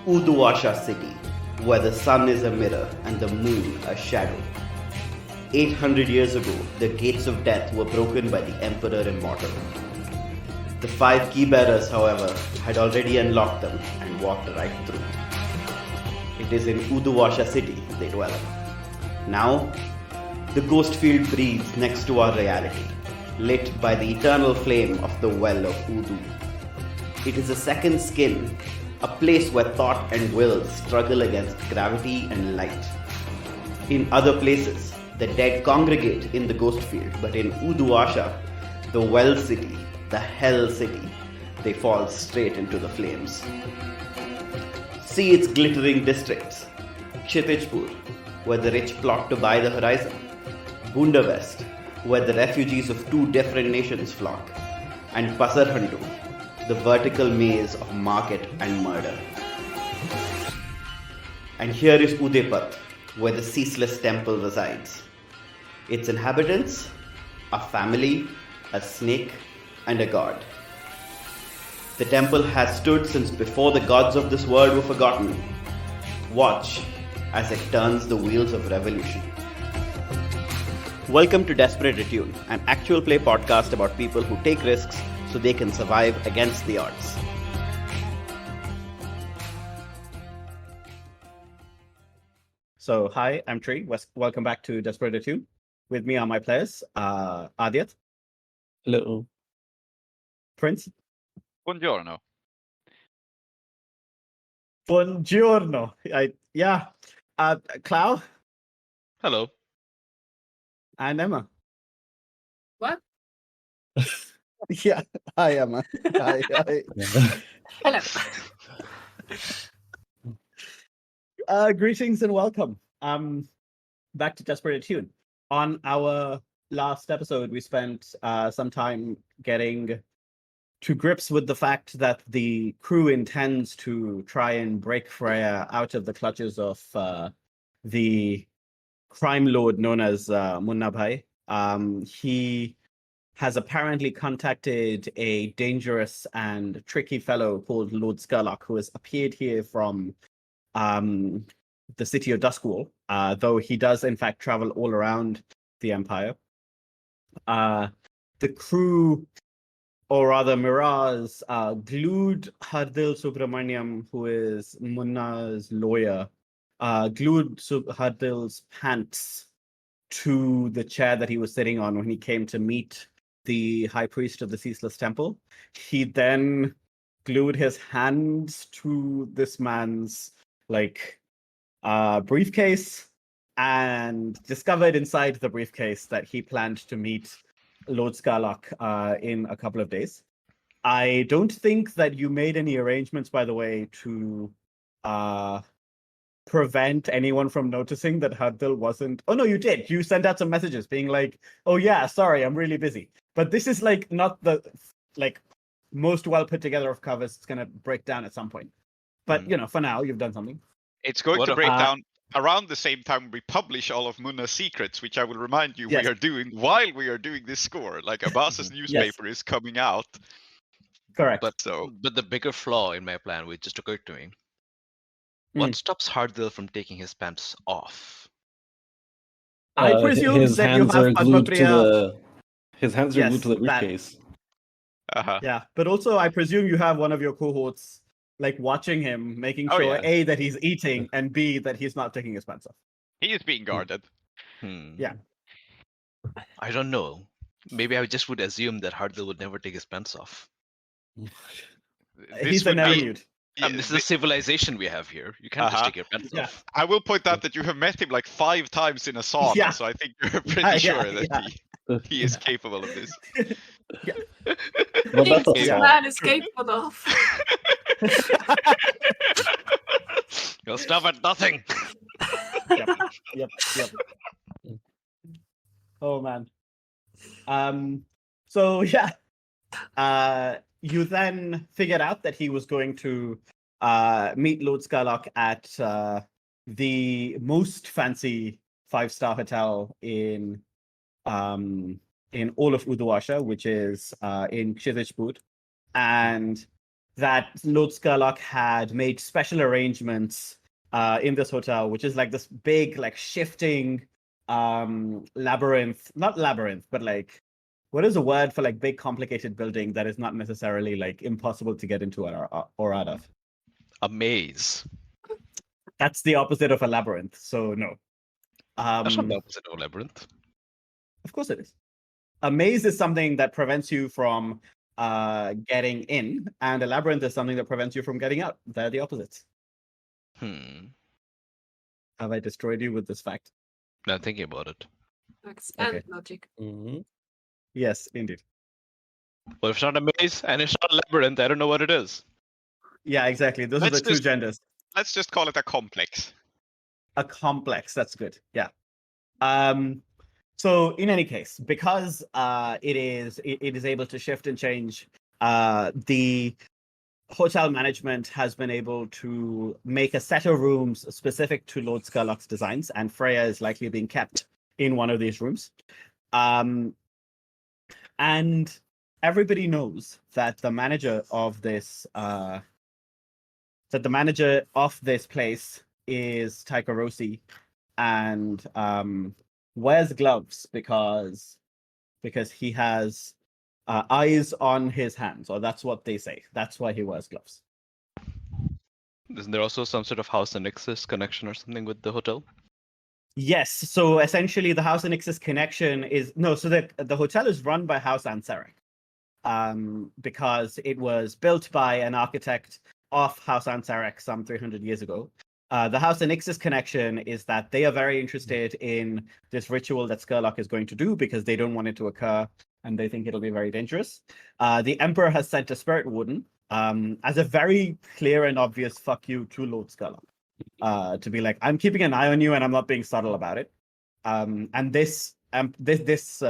Uduasha city, where the sun is a mirror and the moon a shadow. 800 years ago, the gates of death were broken by the Emperor Immortal. The 5 key-bearers, however, had already unlocked them and walked right through. It is in Uduasha city they dwell. Now, the ghost field breathes next to our reality, lit by the eternal flame of the well of Udu. It is a second skin, a place where thought and will struggle against gravity and light. In other places, the dead congregate in the ghost field, but in Uduasha, the well city, the hell city, they fall straight into the flames. See its glittering districts: Kshitijpur, where the rich plot to buy the horizon; Bunda West, where the refugees of 2 different nations flock; and Pasarhandu, the vertical maze of market and murder. And here is Udepat, where the ceaseless temple resides. Its inhabitants, a family, a snake, and a god. The temple has stood since before the gods of this world were forgotten. Watch as it turns the wheels of revolution. Welcome to Desperate Attune, an actual play podcast about people who take risks so they can survive against the odds. So, hi, I'm Tree. Welcome back to Desperate Attune. With me are my players, Aadiyat. Hello. Prince. Buongiorno. Buongiorno. Klow. Hello. And Emma. What? Yeah. Hi, Emma. Hi. Hello. Greetings and welcome. Back to Desperate Attune. On our last episode, we spent some time getting to grips with the fact that the crew intends to try and break Freya out of the clutches of the crime lord known as Munna Bhai. He has apparently contacted a dangerous and tricky fellow called Lord Scurlock, who has appeared here from the city of Duskwall, though he does in fact travel all around the Empire. The crew, or rather Miraz, glued Hardil Subramaniam, who is Munna's lawyer, glued Hardil's pants to the chair that he was sitting on when he came to meet the high priest of the Ceaseless Temple. He then glued his hands to this man's briefcase and discovered inside the briefcase that he planned to meet Lord Scurlock in a couple of days. I don't think that you made any arrangements, by the way, to prevent anyone from noticing that Hardil wasn't... Oh, no, you did. You sent out some messages being like, oh, yeah, sorry, I'm really busy. But this is not the most well put together of covers. It's going to break down at some point. But, for now, you've done something. It's going to break down around the same time we publish all of Munna's secrets, which I will remind you we are doing while we are doing this score. Abbas's newspaper is coming out. Correct. But the bigger flaw in my plan, which just occurred to me, what stops Hardil from taking his pants off? I presume his that hands you have are glued to Padmapriya. his hands are glued to the briefcase. Yeah, but also I presume you have one of your cohorts watching him, making sure A, that he's eating, and B, that he's not taking his pants off. He is being guarded. Yeah. I don't know. Maybe I just would assume that Hardil would never take his pants off. He's an Erenute. This is a civilization we have here. You can't just take your pants off. I will point out that you have met him 5 times in a sauna, so I think you're pretty sure that he is capable of this. This man is capable of. You'll stop at nothing. Yep. Oh man. So you then figured out that he was going to meet Lord Scurlock at the most fancy 5-star hotel in all of Uduasha, which is in Kshitijpur. And that Lord Scurlock had made special arrangements in this hotel, which is like this big, like shifting labyrinth, not labyrinth, but like, what is a word for like big complicated building that is not necessarily like impossible to get into or out of? A maze. That's the opposite of a labyrinth, so no. That's not the opposite of a labyrinth. Of course it is. A maze is something that prevents you from getting in, and a labyrinth is something that prevents you from getting out. They're the opposites. Have I destroyed you with this fact? Now thinking about it. Facts and Okay. logic. Yes, indeed. Well, if it's not a maze and it's not a labyrinth, I don't know what it is. Yeah, exactly. Those are Let's the two just- genders. Let's just call it a complex. A complex. That's good. Yeah. So in any case, because it is able to shift and change, the hotel management has been able to make a set of rooms specific to Lord Scurlock's designs, and Freya is likely being kept in one of these rooms. And everybody knows that the manager of this place is Taikarosi, and wears gloves because he has eyes on his hands, or that's what they say. That's why he wears gloves. Isn't there also some sort of House and Nexus connection or something with the hotel? Yes. So essentially, the House Anixis connection is so the hotel is run by House Arsenic, because it was built by an architect of House Arsenic some 300 years ago. The House Anixis connection is that they are very interested in this ritual that Scurlock is going to do because they don't want it to occur and they think it'll be very dangerous. The Emperor has sent a spirit warden as a very clear and obvious fuck you to Lord Scurlock. To be like, I'm keeping an eye on you and I'm not being subtle about it. And this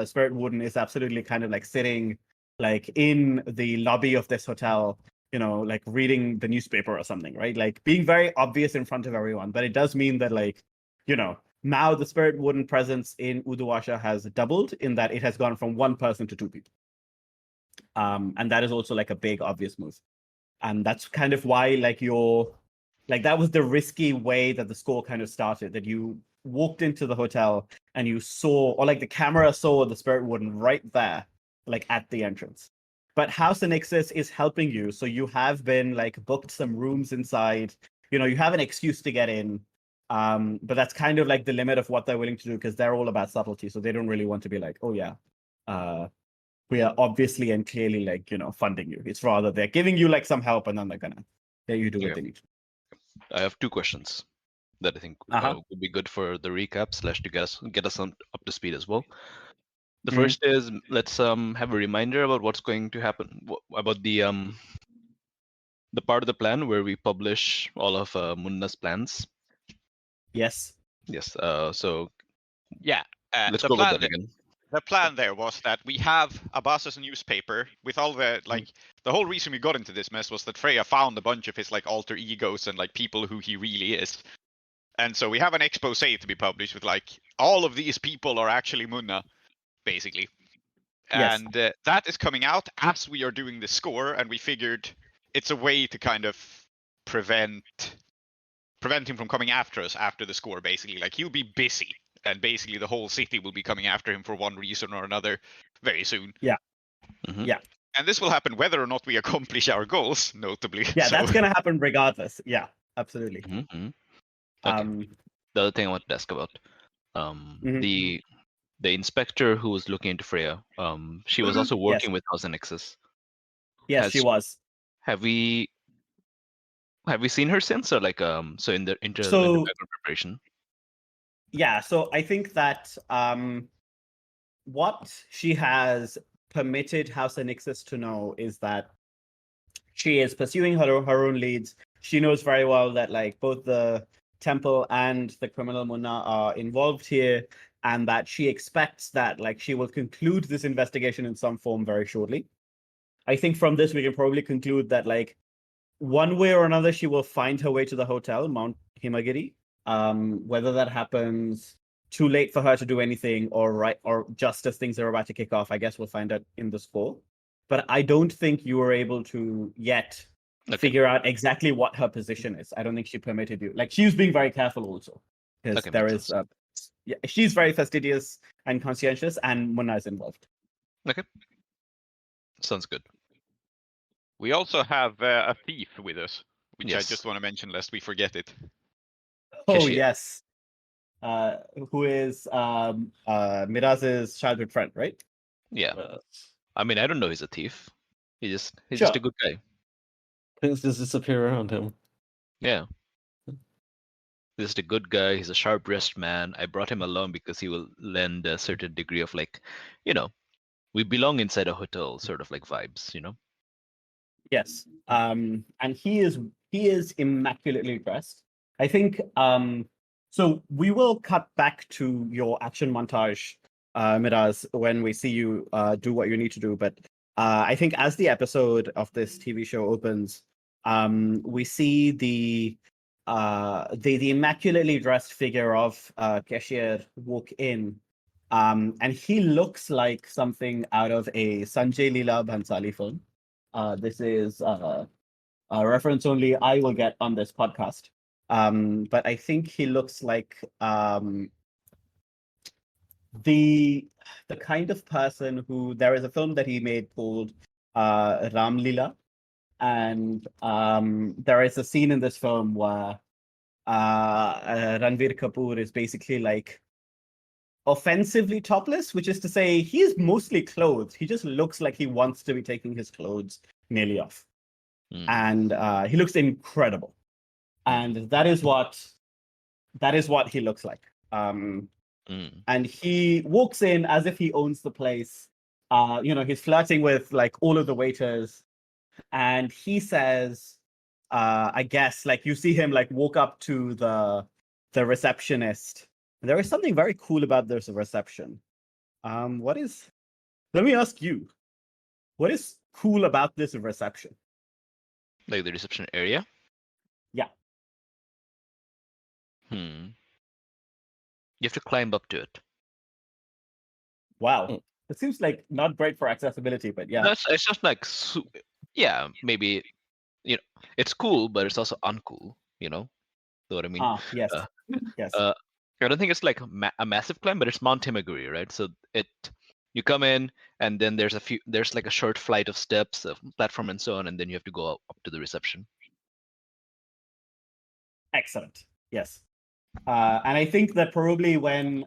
spirit warden is absolutely kind of like sitting like in the lobby of this hotel, like reading the newspaper or something, right? Like being very obvious in front of everyone. But it does mean that like, now the spirit warden presence in Uduasha has doubled in that it has gone from one person to two people. And that is also like a big obvious move. And that's kind of why that was the risky way that the score kind of started, that you walked into the hotel and you saw, or like the camera saw the spirit warden right there, like at the entrance. But House Anixis is helping you. So you have been like booked some rooms inside, you have an excuse to get in. But that's kind of like the limit of what they're willing to do because they're all about subtlety. So they don't really want to be like, oh yeah, we are obviously and clearly like, funding you. It's rather they're giving you like some help and then they're gonna let you do what they need. I have two questions that I think would be good for the recap / to get us up to speed as well. The first is let's have a reminder about what's going to happen about the part of the plan where we publish all of Munna's plans. Yes. Yes. So Yeah. let's go with that again. The plan there was that we have Abbas's newspaper with all the the whole reason we got into this mess was that Freya found a bunch of his like alter egos and like people who he really is. And so we have an expose to be published with like all of these people are actually Munna, basically. Yes. And that is coming out as we are doing the score, and we figured it's a way to kind of prevent him from coming after us after the score, basically. Like he'll be busy. And basically the whole city will be coming after him for one reason or another very soon. Yeah. Yeah. And this will happen whether or not we accomplish our goals, notably. Yeah, that's going to happen regardless. Yeah, absolutely. Okay. The other thing I wanted to ask about, the inspector who was looking into Freya, she was also working with House Anixis. Yes, she was. Have we seen her since, or like so in the preparation? Yeah, so I think that what she has permitted House Anixis to know is that she is pursuing her own leads. She knows very well that like both the temple and the criminal Munna are involved here, and that she expects that like she will conclude this investigation in some form very shortly. I think from this we can probably conclude that like one way or another she will find her way to the hotel, Mount Himagiri. Whether that happens too late for her to do anything or just as things are about to kick off, I guess we'll find out in the score. But I don't think you were able to yet figure out exactly what her position is. I don't think she permitted you. Like, she was being very careful also, because Okay, there makes is yeah, she's very fastidious and conscientious, and Munna is involved. Okay. Sounds good. We also have a thief with us, which I Yes. just want to mention lest we forget it. Oh Cashier. yes, who is Miraz's childhood friend, right? Yeah. I mean, I don't know he's a thief. He's Sure. just a good guy. Things just disappear around him. Yeah. He's just a good guy. He's a sharp-dressed man. I brought him along because he will lend a certain degree of, like, you know, we belong inside a hotel sort of like vibes, you know? Yes. And he is immaculately dressed. I think so we will cut back to your action montage, Miraz, when we see you do what you need to do. But I think as the episode of this TV show opens, we see the immaculately dressed figure of Cashier walk in. And he looks like something out of a Sanjay Leela Bhansali film. This is a reference only I will get on this podcast. But I think he looks like the kind of person who, there is a film that he made called Ram Leela, and there is a scene in this film where Ranveer Kapoor is basically like offensively topless, which is to say he's mostly clothed. He just looks like he wants to be taking his clothes nearly off. And he looks incredible. And that is what he looks like. And he walks in as if he owns the place. He's flirting with like all of the waiters, and he says, I guess, like, you see him like walk up to the receptionist. There is something very cool about this reception. Let me ask you, what is cool about this reception? Like the reception area? Yeah. You have to climb up to it. Wow. It seems like not great for accessibility, but yeah. It's just like, yeah, maybe, it's cool, but it's also uncool, know what I mean? Yes. Yes. I don't think it's like a massive climb, but it's Mount Himagiri, right? So you come in, and then there's like a short flight of steps, a platform, and so on, and then you have to go up to the reception. Excellent. Yes. And I think that probably when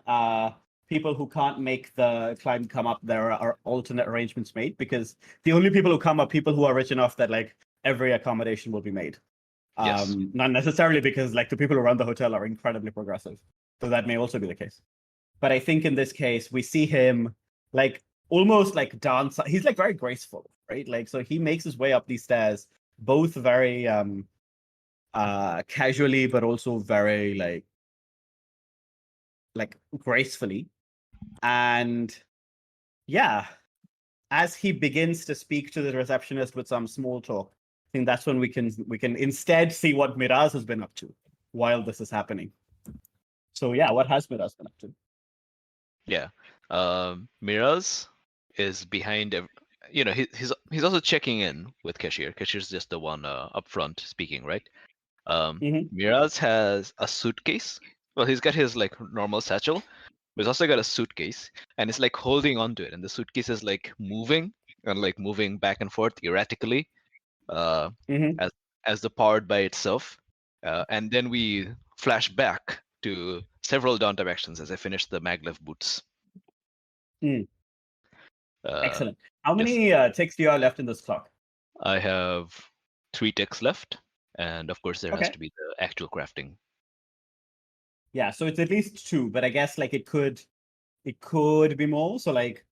people who can't make the climb come up, there are alternate arrangements made, because the only people who come are people who are rich enough that like every accommodation will be made. Yes. Not necessarily because like the people who run the hotel are incredibly progressive. So that may also be the case. But I think in this case, we see him like almost like dance. He's like very graceful, right? Like, so he makes his way up these stairs, both very casually, but also very like gracefully. And yeah, as he begins to speak to the receptionist with some small talk, I think that's when we can instead see what Miraz has been up to while this is happening. So yeah, what has Miraz been up to? Yeah, Miraz is behind. He's also checking in with Cashier. Cashier's just the one up front speaking, right? Miraz has a suitcase. Well, he's got his like normal satchel, but he's also got a suitcase, and it's like holding onto it, and the suitcase is like moving back and forth erratically, as the powered by itself. And then we flash back to several downtime actions as I finish the maglev boots. Excellent. How many ticks do you have left in this clock? I have 3 ticks left, and of course there has to be the actual crafting. Yeah, so it's at least 2, but I guess like it could be more. So like,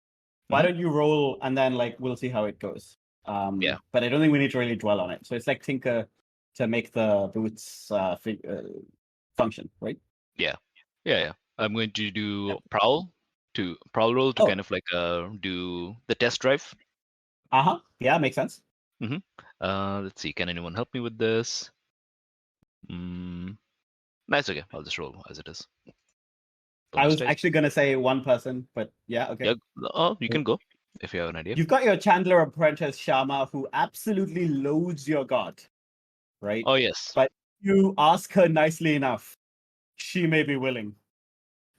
why don't you roll, and then like we'll see how it goes. Yeah. But I don't think we need to really dwell on it. So it's like tinker to make the boots function, right? Yeah. I'm going to do prowl roll to kind of like do the test drive. Yeah, makes sense. Let's see. Can anyone help me with this? That's okay. I'll just roll as it is. I was actually going to say one person, but yeah, okay. Yeah, you can go if you have an idea. You've got your Chandler apprentice Shama, who absolutely loads your god. right? Oh yes. But you ask her nicely enough, she may be willing.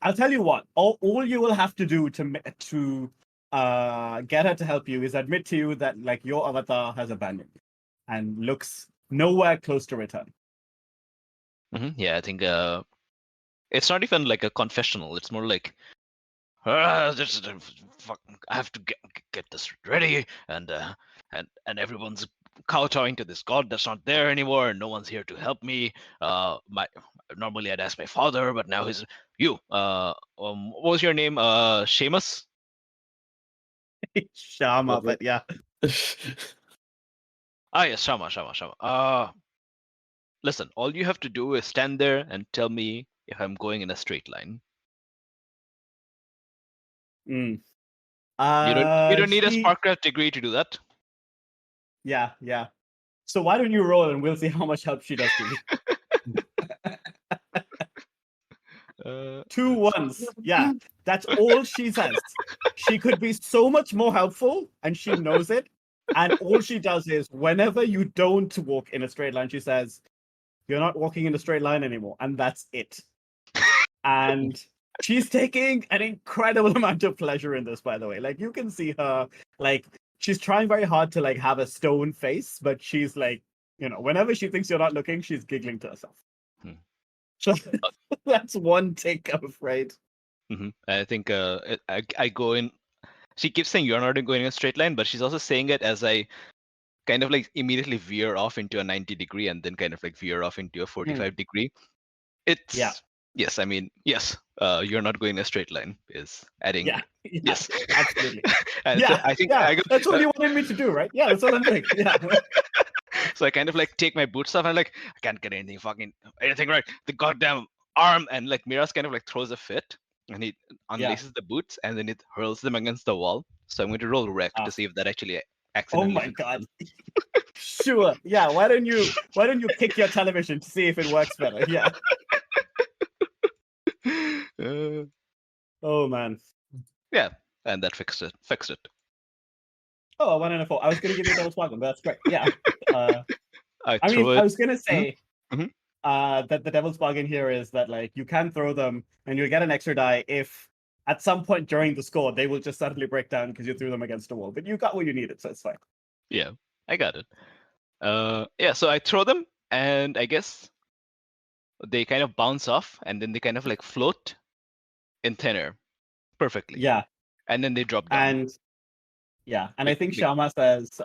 I'll tell you what. All you will have to do to get her to help you is admit to you that like your avatar has abandoned you and looks nowhere close to return. Yeah, I think it's not even like a confessional. It's more like, fuck, I have to get this ready, and everyone's kowtowing to this god that's not there anymore, and no one's here to help me. Normally I'd ask my father, but now he's you. What was your name? Seamus? Shama, but yeah. Yes, Shama. Listen, all you have to do is stand there and tell me if I'm going in a straight line. Mm. You don't need a Sparkcraft degree to do that. Yeah. So why don't you roll and we'll see how much help she does to you. 2 ones. Yeah, that's all she says. She could be so much more helpful, and she knows it. And all she does is, whenever you don't walk in a straight line, she says, "You're not walking in a straight line anymore," and that's it. And she's taking an incredible amount of pleasure in this, by the way. Like, you can see her, like, she's trying very hard to like have a stone face, but she's like, whenever she thinks you're not looking, she's giggling to herself. So that's one take, I'm afraid. I think I go in. She keeps saying you're not going in a straight line, but she's also saying it as I kind of like immediately veer off into a 90 degree and then kind of like veer off into a 45 degree. It's yes, I mean yes. You're not going in a straight line is adding yes, absolutely. And so I think that's all you wanted me to do, right? Yeah, that's all I'm doing. Yeah. So I kind of like take my boots off and I'm like, I can't get anything right. The goddamn arm, and like Mira's kind of like throws a fit and he unlaces the boots and then it hurls them against the wall. So I'm going to roll wreck to see if that actually accidentally. Oh my god. Sure. Yeah. Why don't you kick your television to see if it works better? Yeah. Oh man. Yeah, and that fixed it. Oh, 1 and a 4. I was going to give you a double sparkle, but that's great. Yeah. I was going to say that the devil's bargain here is that like you can throw them and you'll get an extra die if at some point during the score they will just suddenly break down because you threw them against a wall. But you got what you needed, so it's fine. Yeah, I got it. So I throw them and I guess they kind of bounce off and then they kind of like float in thin air perfectly. Yeah. And then they drop down. And I think Shama says,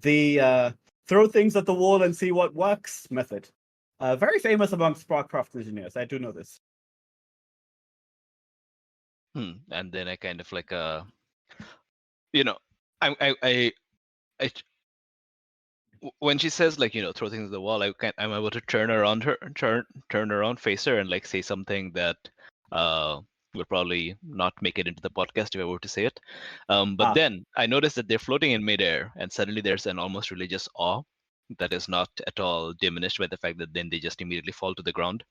the throw things at the wall and see what works method. Very famous amongst Sparkcraft engineers. I do know this. And then I kind of like when she says like throw things at the wall, I'm able to turn around, face her, and like say something that will probably not make it into the podcast if I were to say it. But then I noticed that they're floating in midair, and suddenly there's an almost religious awe that is not at all diminished by the fact that then they just immediately fall to the ground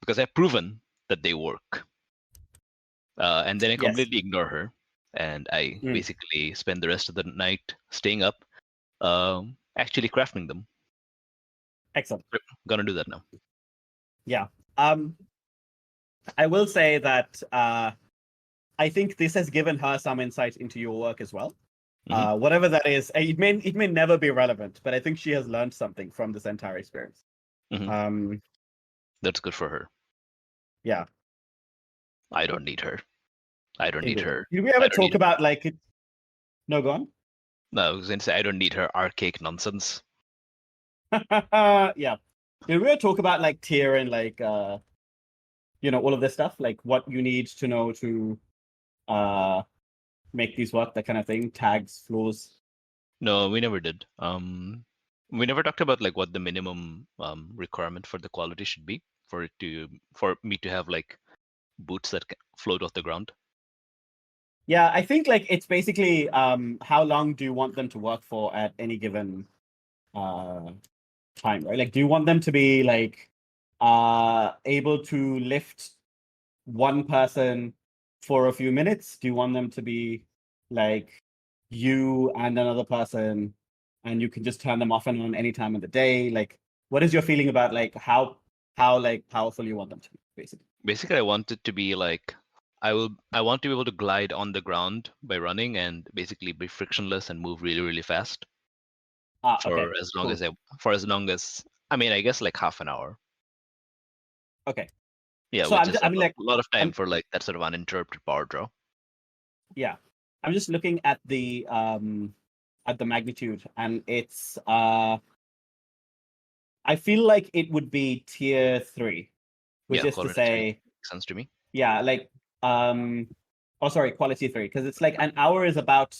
because I've proven that they work. And then I completely ignore her, and I basically spend the rest of the night staying up, actually crafting them. Excellent. Gonna do that now. Yeah. I will say that I think this has given her some insight into your work as well. Whatever that is, it may never be relevant, but I think she has learned something from this entire experience. That's good for her. Yeah. I don't need her. I don't need her. Did we ever talk about like it? No, go on. No, I was going to say I don't need her archaic nonsense. Yeah. Did we ever talk about like tier and like all of this stuff, like what you need to know to make these work, that kind of thing, tags, flows? No, we never did. We never talked about like what the minimum requirement for the quality should be for me to have like boots that can float off the ground. Yeah, I think like it's basically how long do you want them to work for at any given time, right? Like, do you want them to be like able to lift one person for a few minutes? Do you want them to be like you and another person and you can just turn them off and on any time of the day. Like, what is your feeling about like how like powerful you want them to be, basically? Basically, I want it to be like I want to be able to glide on the ground by running and basically be frictionless and move really, really fast for as long as I mean, I guess like half an hour. Okay. Yeah, So which is I mean, like, a lot of time I'm- for like that sort of uninterrupted power draw. Yeah, I'm just looking at the magnitude, and it's I feel like it would be tier 3, which Yeah, is to quality say, makes sense to me. yeah, like quality 3, because it's like an hour is about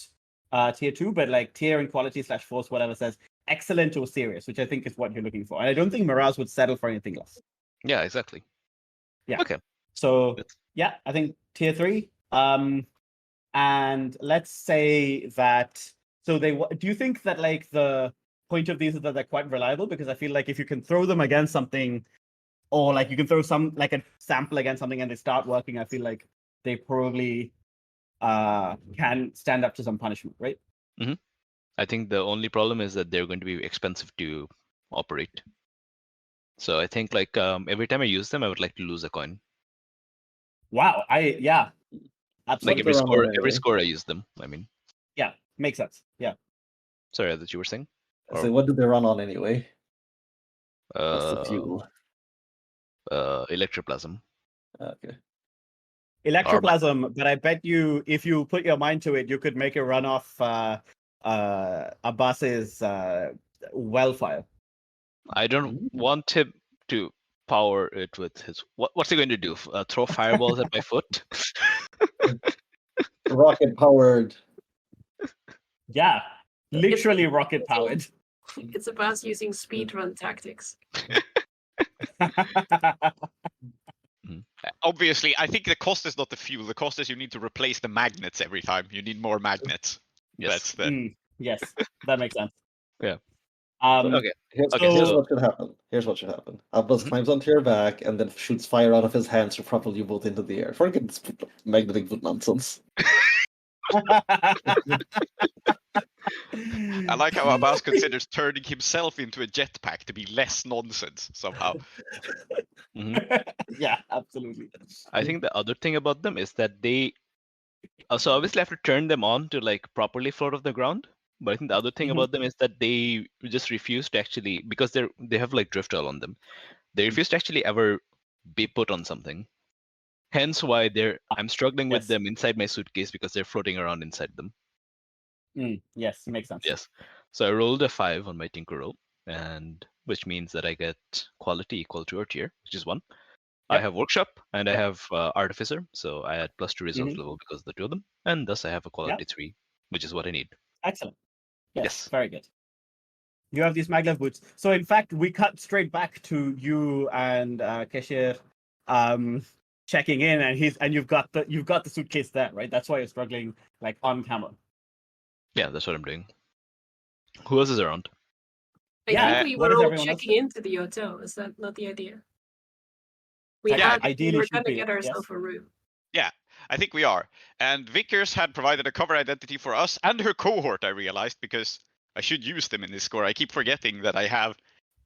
tier 2, but like tier and quality / force, whatever, says excellent or serious, which I think is what you're looking for. And I don't think Miraz would settle for anything less. Yeah, exactly. Yeah. Okay. So That's- yeah, I think tier 3. And let's say that. So do you think that like the point of these is that they're quite reliable? Because I feel like if you can throw them against something, or like you can throw some like a sample against something and they start working, I feel like they probably can stand up to some punishment, right? I think the only problem is that they're going to be expensive to operate. So I think like every time I use them, I would like to lose a coin. Wow. Like Absolutely. every score I use them. I mean, Yeah, makes sense. Yeah. sorry, that you were saying. So what do they run on anyway? What's the Uh, fuel? electroplasm. Okay. Electroplasm, but I bet you if you put your mind to it, you could make it run off Abbas's wildfire. I don't want him to power it with his. What's he going to do? Throw fireballs at my foot? Rocket powered. Yeah, literally rocket powered. It's about using speedrun tactics. Obviously, I think the cost is not the fuel. The cost is you need to replace the magnets every time. You need more magnets. Yes. That's the. Yes, that makes sense. Yeah. Okay. Here's so- what should happen. Here's what should happen. Abbas climbs onto your back and then shoots fire out of his hands to propel you both into the air. Forget this magnetic boot nonsense. I like how Abbas considers turning himself into a jetpack to be less nonsense somehow. Yeah, absolutely. I think the other thing about them is that they. So obviously I have to turn them on to like properly float off the ground. But I think the other thing about them is that they just refuse to actually, because they have like drift oil on them. They refuse to actually ever be put on something. Hence why I'm struggling with Yes. them inside my suitcase because they're floating around inside them. Yes, makes sense. Yes. So I rolled a 5 on my Tinker roll, and which means that I get quality equal to our tier, which is 1. I Yep. have workshop and I have artificer, so I add +2 resolve level because of the two of them, and thus I have a quality 3, which is what I need. Excellent. Yes. Very good. You have these maglev boots. So in fact, we cut straight back to you and Keshir checking in, and you've got the suitcase there, right? That's why you're struggling like on camera. Yeah, that's what I'm doing. Who else is around? I Yeah, think we what were is all everyone else checking into the hotel. Is that not the idea? We Yeah, had, ideally we were should going to be, get yes. ourselves a room. Yeah, I think we are. And Vickers had provided a cover identity for us and her cohort, I realized, because I should use them in this score. I keep forgetting that I have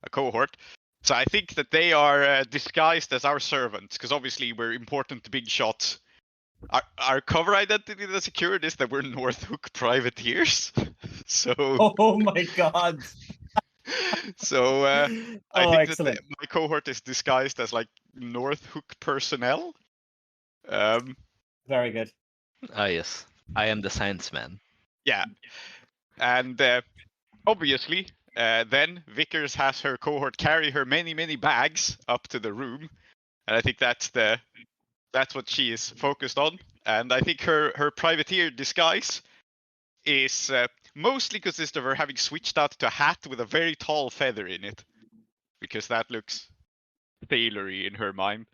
a cohort. So I think that they are disguised as our servants, because obviously we're important big shots. Our cover identity that secured is that we're North Hook privateers. So. Oh my god! So I think excellent. that my cohort is disguised as like North Hook personnel. Very good. Ah, yes. I am the science man. Yeah, and obviously, then Vickers has her cohort carry her many bags up to the room, and I think that's what she is focused on. And I think her privateer disguise is mostly consist of her having switched out to a hat with a very tall feather in it, because that looks sailory in her mind.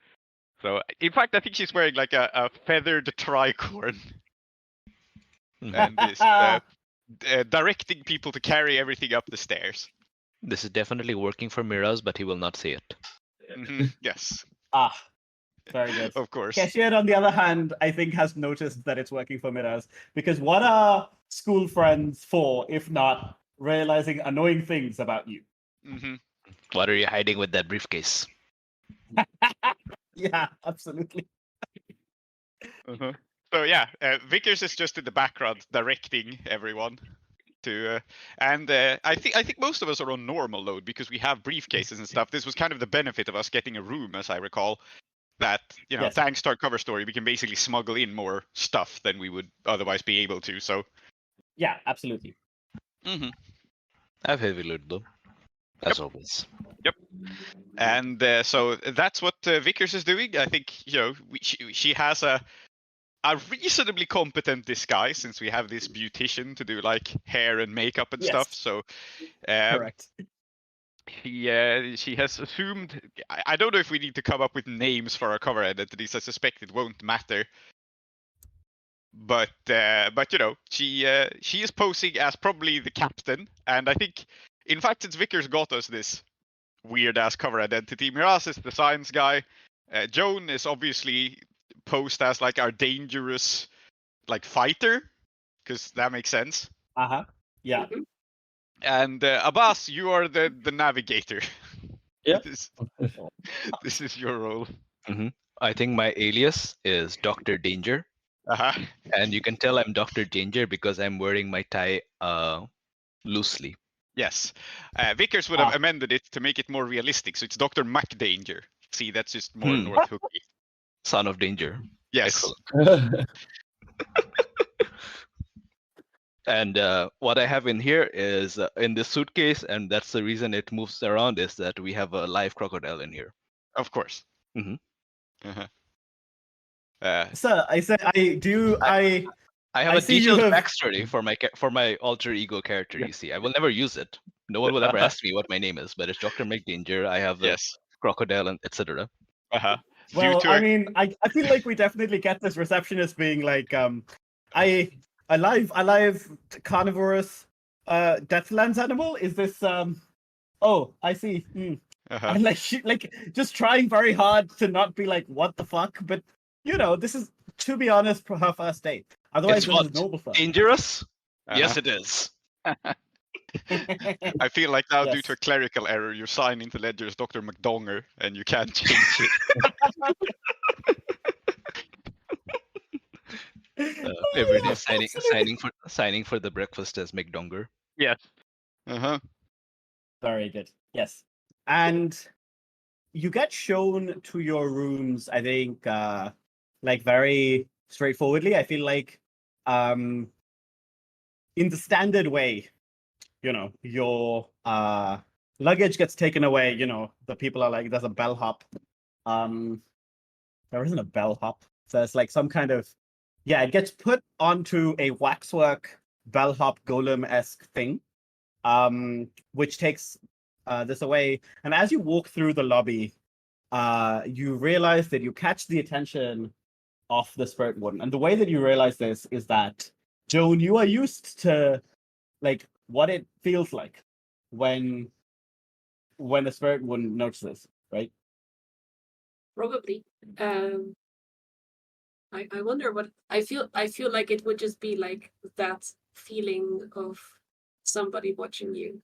So, in fact, I think she's wearing like a feathered tricorn, and is directing people to carry everything up the stairs. This is definitely working for Miraz, but he will not say it. Yes, Very good. of course. Keshir, on the other hand, I think has noticed that it's working for Miraz, because what are school friends for if not realizing annoying things about you. Mm-hmm. What are you hiding with that briefcase? Yeah, absolutely. Uh-huh. So yeah, Vickers is just in the background directing everyone to, and I think most of us are on normal load because we have briefcases and stuff. This was kind of the benefit of us getting a room, as I recall. That Yes. thanks to our cover story, we can basically smuggle in more stuff than we would otherwise be able to. So Yeah, absolutely. mm-hmm. I have heavy loot though, as always. Yep. And so that's what Vickers is doing. I think she has a reasonably competent disguise since we have this beautician to do like hair and makeup and Yes. stuff. So Correct. she has assumed. I don't know if we need to come up with names for our cover identities. I suspect it won't matter. But she is posing as probably the captain, and I think, in fact, since Vickers got us this weird ass cover identity, Miraz is the science guy. Joan is obviously posed as like our dangerous like fighter, because that makes sense. Yeah. And Abbas, you are the navigator. Yeah. This is your role. Mm-hmm. I think my alias is Dr. Danger. Uh-huh. And you can tell I'm Dr. Danger because I'm wearing my tie loosely. Yes. Vickers would have amended it to make it more realistic, so it's Dr. MacDanger. See, that's just more North Hooky. Son of Danger. Yes. Excellent. And what I have in here is in this suitcase, and that's the reason it moves around, is that we have a live crocodile in here. Of course. Mm-hmm. Uh-huh. Sir, I said I have I a see you detailed have- backstory for my alter ego character. You see, I will never use it. No one will ever ask me what my name is, but it's Dr. McDanger. I have the Yes. crocodile and etc. Uh-huh. Well, I mean, I feel like we definitely get this receptionist being like, a live carnivorous Deathlands animal? Is this oh, I see. Uh-huh. And like just trying very hard to not be like, what the fuck? But this is, to be honest, for her first date. Otherwise, It's this what? is noble stuff. Dangerous? Uh-huh. Yes, it is. I feel like now, due Yes. to a clerical error, you sign into Ledger as Dr. McDonger, and you can't change it. Every day signing for the breakfast as McDonger. Yes. Uh-huh. Very good. Yes. And you get shown to your rooms, I think, like very straightforwardly. I feel like in the standard way, your luggage gets taken away, the people are like, there's a bellhop. There isn't a bellhop. So it's like some kind of, it gets put onto a waxwork bellhop golem-esque thing, which takes this away. And as you walk through the lobby, you realize that you catch the attention of the spirit warden. And the way that you realize this is that, Joan, you are used to like what it feels like when the spirit warden notices, right? Probably. I wonder what I feel like it would just be like that feeling of somebody watching you,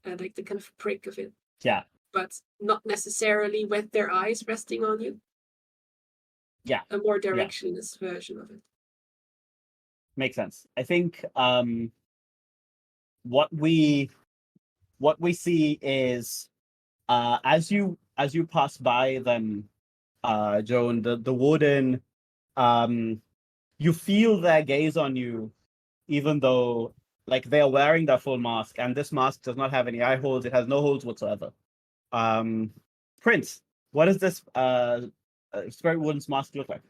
like the kind of prick of it. Yeah. But not necessarily with their eyes resting on you. Yeah. A more directionless version of it. Makes sense. I think what we see is as you pass by them, Joan, the warden, you feel their gaze on you, even though like they are wearing their full mask, and this mask does not have any eye holes. It has no holes whatsoever. Prince, what does this spirit warden's mask look like?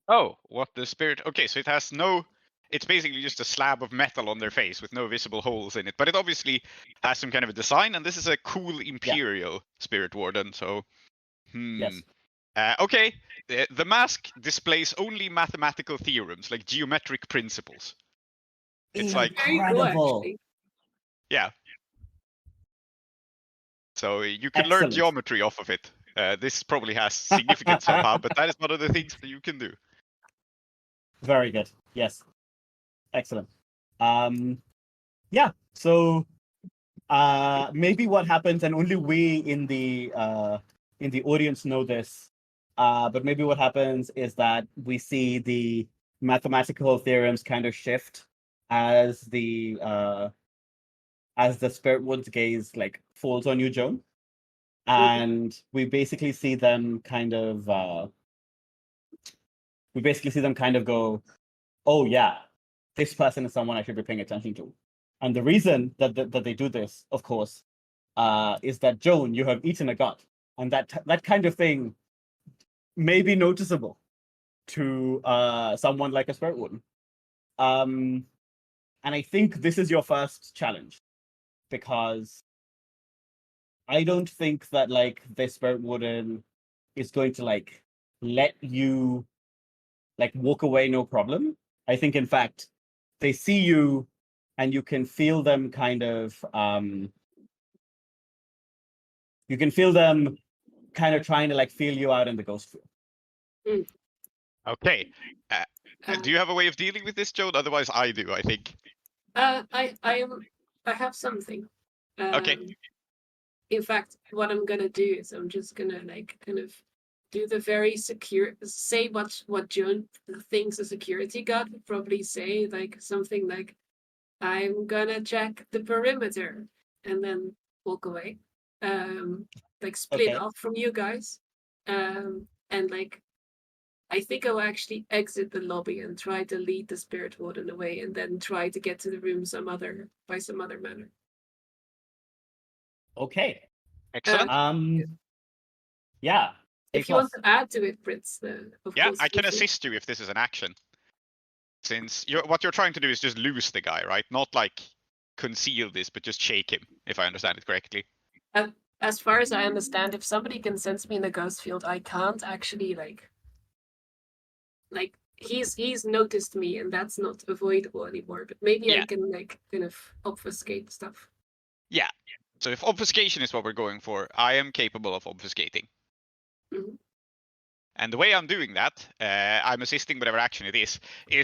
Oh, what the spirit... Okay, so it has no... It's basically just a slab of metal on their face with no visible holes in it. But it obviously has some kind of a design, and this is a cool Imperial spirit warden, so... Yes. Okay, the mask displays only mathematical theorems, like geometric principles. It's like... Very cool, actually. Yeah. So you can learn geometry off of it. This probably has significance somehow, but that is one of the things that you can do. Very good. Yes. Excellent. So maybe what happens, and only we in the audience know this, but maybe what happens is that we see the mathematical theorems kind of shift as the spirit wood's gaze like falls on you, Joan, and we basically see them kind of go, oh yeah, this person is someone I should be paying attention to. And the reason that they do this, of course, is that, Joan, you have eaten a god, and that kind of thing may be noticeable to someone like a spirit warden. And I think this is your first challenge, because I don't think that like the spirit warden is going to like let you like walk away no problem. I think in fact they see you and you can feel them kind of trying to like feel you out in the ghost field. Okay. Do you have a way of dealing with this, Joan? Otherwise, I do. I think. I have something. Okay. In fact, what I'm gonna do is I'm just gonna like kind of do the very secure, say what Joan thinks a security guard would probably say, like something like, I'm gonna check the perimeter, and then walk away. Like split off from you guys. And like I think I will actually exit the lobby and try to lead the spirit warden away, and then try to get to the room by some other manner. Okay. Excellent. Yeah. If you want to add to it, Fritz, of yeah, course. I can assist you if this is an action. Since what you're trying to do is just lose the guy, right? Not like conceal this, but just shake him, if I understand it correctly. As far as I understand, if somebody can sense me in the ghost field, I can't actually like he's noticed me, and that's not avoidable anymore. But maybe I can like kind of obfuscate stuff. Yeah. So if obfuscation is what we're going for, I am capable of obfuscating. Mm-hmm. And the way I'm doing that, I'm assisting whatever action it is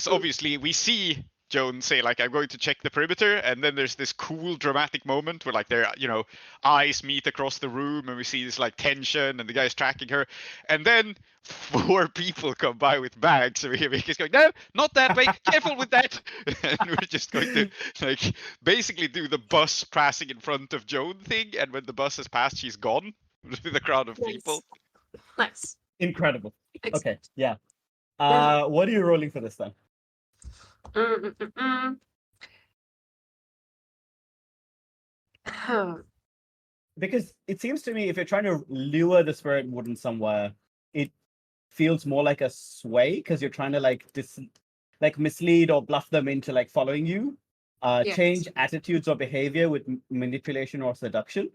obviously we see Joan say like, I'm going to check the perimeter, and then there's this cool dramatic moment where like their eyes meet across the room, and we see this like tension, and the guy's tracking her, and then 4 people come by with bags, and we hear Vickers going, no, not that way, careful with that. And we're just going to like basically do the bus passing in front of Joan thing, and when the bus has passed, she's gone with a crowd of people. Nice. Incredible. Excellent. Okay, yeah. What are you rolling for this then? Because it seems to me if you're trying to lure the spirit warden somewhere, it feels more like a sway, because you're trying to like mislead or bluff them into like following you. Change attitudes or behavior with manipulation or seduction.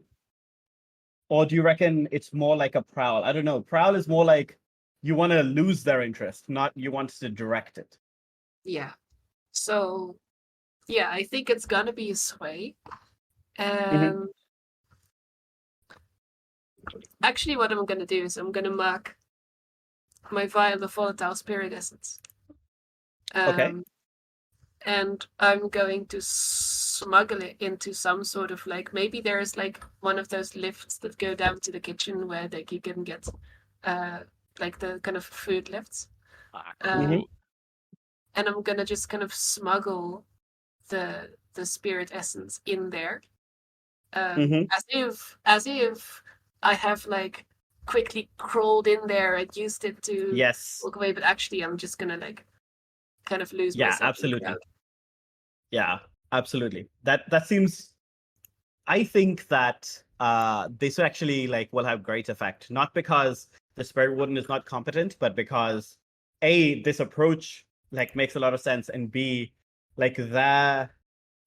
Or do you reckon it's more like a prowl? I don't know. Prowl is more like you want to lose their interest, not you want to direct it. Yeah. So, yeah, I think it's gonna be a sway. And actually, what I'm gonna do is I'm gonna mark my vial of volatile spirit essence. Okay. And I'm going to smuggle it into some sort of like, maybe there's like one of those lifts that go down to the kitchen where like you can get like the kind of food lifts. Cool. And I'm gonna just kind of smuggle the spirit essence in there. As if I have like quickly crawled in there and used it to walk away, but actually I'm just gonna like kind of lose myself. Absolutely. Yeah, absolutely. That seems. I think that this actually like will have great effect, not because the spirit warden is not competent, but because A, this approach like makes a lot of sense, and B, like their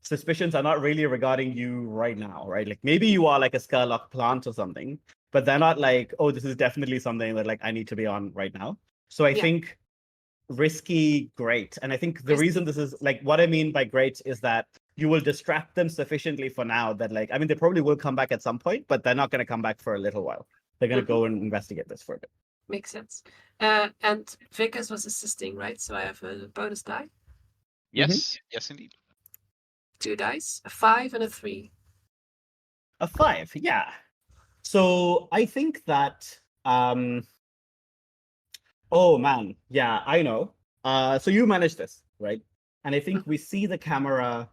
suspicions are not really regarding you right now, right? Like maybe you are like a Scurlock plant or something, but they're not like, oh, this is definitely something that like I need to be on right now. So I think risky, great. And I think the reason this is like, what I mean by great is that you will distract them sufficiently for now that like, I mean, they probably will come back at some point, but they're not going to come back for a little while. They're going to go and investigate this for a bit. Makes sense. And Vickers was assisting, right? So I have a bonus die. Yes, yes, indeed. 2 dice, a 5 and a 3. A 5, yeah. So I think that oh man, yeah, I know. So you manage this, right? And I think we see the camera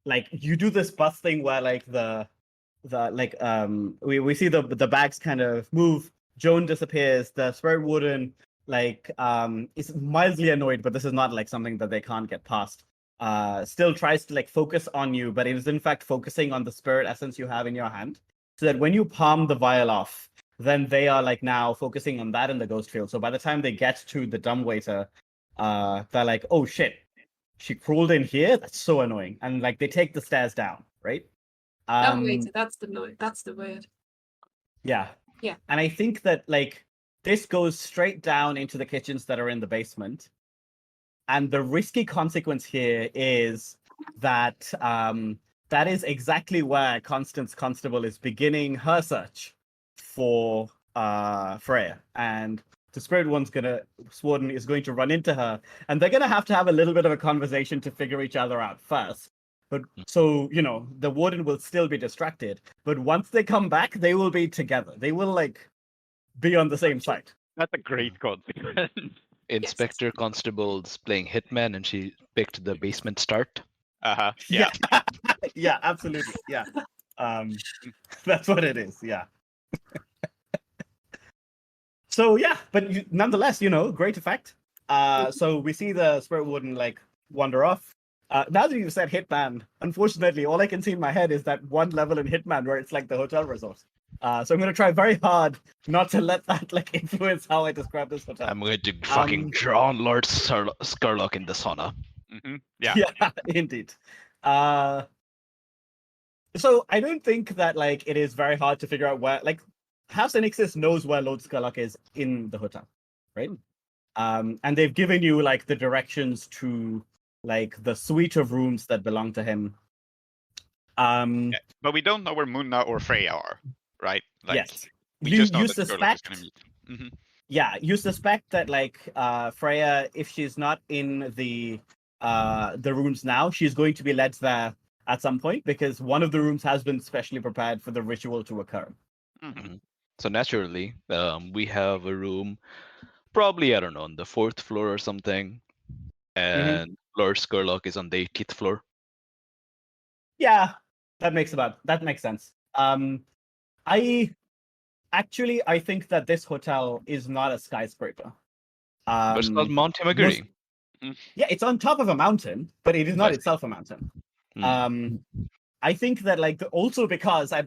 like you do this bus thing where like the like we see the bags kind of move, Joan disappears, the spirit warden like is mildly annoyed, but this is not like something that they can't get past. Still tries to like focus on you, but it is in fact focusing on the spirit essence you have in your hand, so that when you palm the vial off, then they are like now focusing on that in the ghost field. So by the time they get to the dumbwaiter, they're like, oh shit, she crawled in here? That's so annoying. And like they take the stairs down, right? Wait, that's the word. Yeah. Yeah. And I think that like this goes straight down into the kitchens that are in the basement. And the risky consequence here is that that is exactly where Constance Constable is beginning her search for Freya. And the Spirit Warden is going to run into her, and they're gonna have a little bit of a conversation to figure each other out first. But so, you know, the Warden will still be distracted, but once they come back, they will be together. They will like be on the same side. That's a great consequence. Inspector Constable's playing Hitman, and she picked the basement start. Yeah. Yeah, absolutely. Yeah. That's what it is. Yeah. So yeah, but nonetheless, you know, great effect. So we see the Spirit Warden like wander off. Now that you've said Hitman, unfortunately, all I can see in my head is that one level in Hitman where it's like the hotel resort. So I'm going to try very hard not to let that like influence how I describe this hotel. I'm going to fucking drown Lord Scurlock in the sauna. Mm-hmm. Yeah. Yeah, indeed. So I don't think that like it is very hard to figure out where like House Anixis knows where Lord Scurlock is in the hotel, right? And they've given you like the directions to like the suite of rooms that belong to him. Yeah, but we don't know where Munna or Freya are, right? Like, yes. We you just know that suspect. Scurlock is going to meet. Mm-hmm. Yeah, you suspect that like Freya, if she's not in the rooms now, she's going to be led there at some point because one of the rooms has been specially prepared for the ritual to occur. Mm-hmm. So naturally, we have a room, probably, I don't know, on the 4th floor or something, and Lord Scurlock is on the 18th floor. Yeah, that makes sense. I think that this hotel is not a skyscraper. But it's called Mount Himagiri. Yeah, it's on top of a mountain, but it is not itself a mountain. I think that like also because I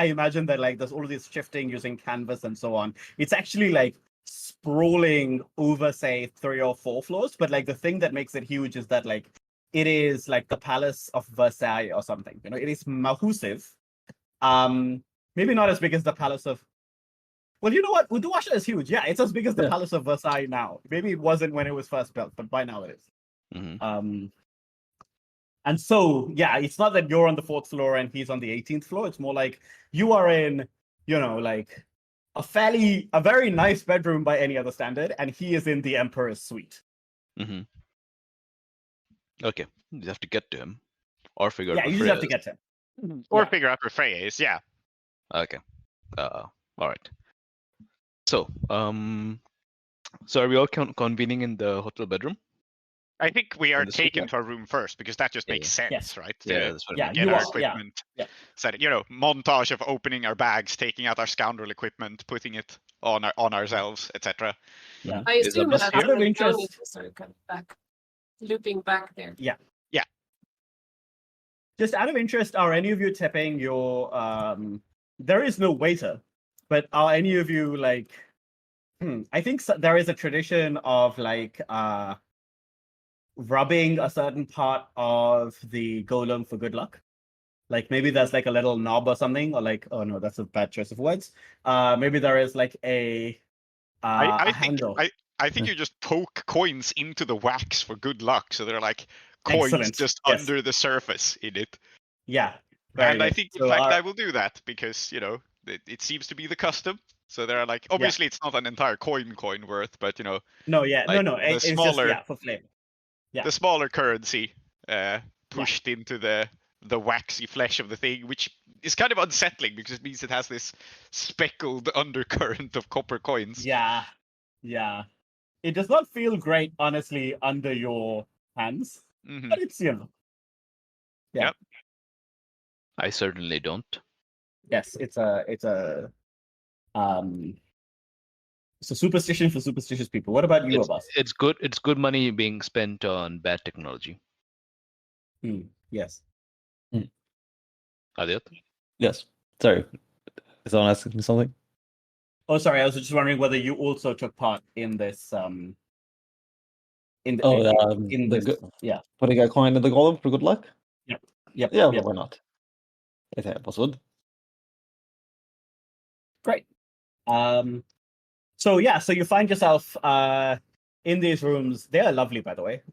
imagine that like there's all this shifting using canvas and so on. It's actually like sprawling over say 3 or 4 floors, but like the thing that makes it huge is that like it is like the Palace of Versailles or something. You know, it is massive. Maybe not as big as the Palace of. Well, you know what? Uduasha is huge. Yeah, it's as big as the Palace of Versailles now. Maybe it wasn't when it was first built, but by now it is. And so, yeah, it's not that you're on the 4th floor and he's on the 18th floor. It's more like you are in, you know, like a very nice bedroom by any other standard, and he is in the Emperor's suite. Okay, you have to get to him, or figure out. Yeah, where you Freya just have to get to him, or figure out where Freya is. Yeah. Okay. All right. So, so are we all convening in the hotel bedroom? I think we are taken to our room first because that just makes sense, right? That's what get our equipment. Set, you know, montage of opening our bags, taking out our scoundrel equipment, putting it on ourselves, etc. Yeah. I assume just that out of interest, sort of back, looping back there. Yeah. Just out of interest, are any of you tipping your? There is no waiter, but are any of you like? I think there is a tradition of like rubbing a certain part of the golem for good luck. Like maybe there's like a little knob or something, or like, oh no, that's a bad choice of words. Maybe there is like a handle. I think you just poke coins into the wax for good luck, so they're like coins just under the surface in it. Yeah. And good. I think in fact I will do that because, you know, it seems to be the custom. So they're like, obviously it's not an entire coin worth, but you know. No, yeah, like it's smaller, just for flavor. Yeah. The smaller currency pushed into the the waxy flesh of the thing, which is kind of unsettling because it means it has this speckled undercurrent of copper coins. Yeah. It does not feel great, honestly, under your hands, but it's, Yeah. Yep. I certainly don't. Yes, it's a superstition for superstitious people. What about you, Abbas? It's good. It's good money being spent on bad technology. Yes. Aadiyat? Yes. Sorry. Is someone asking me something? Oh, sorry. I was just wondering whether you also took part in this. Yeah. Putting a coin in the golem for good luck? Yep. Yeah, well, why not? I think it would. Great. So you find yourself in these rooms. They are lovely, by the way.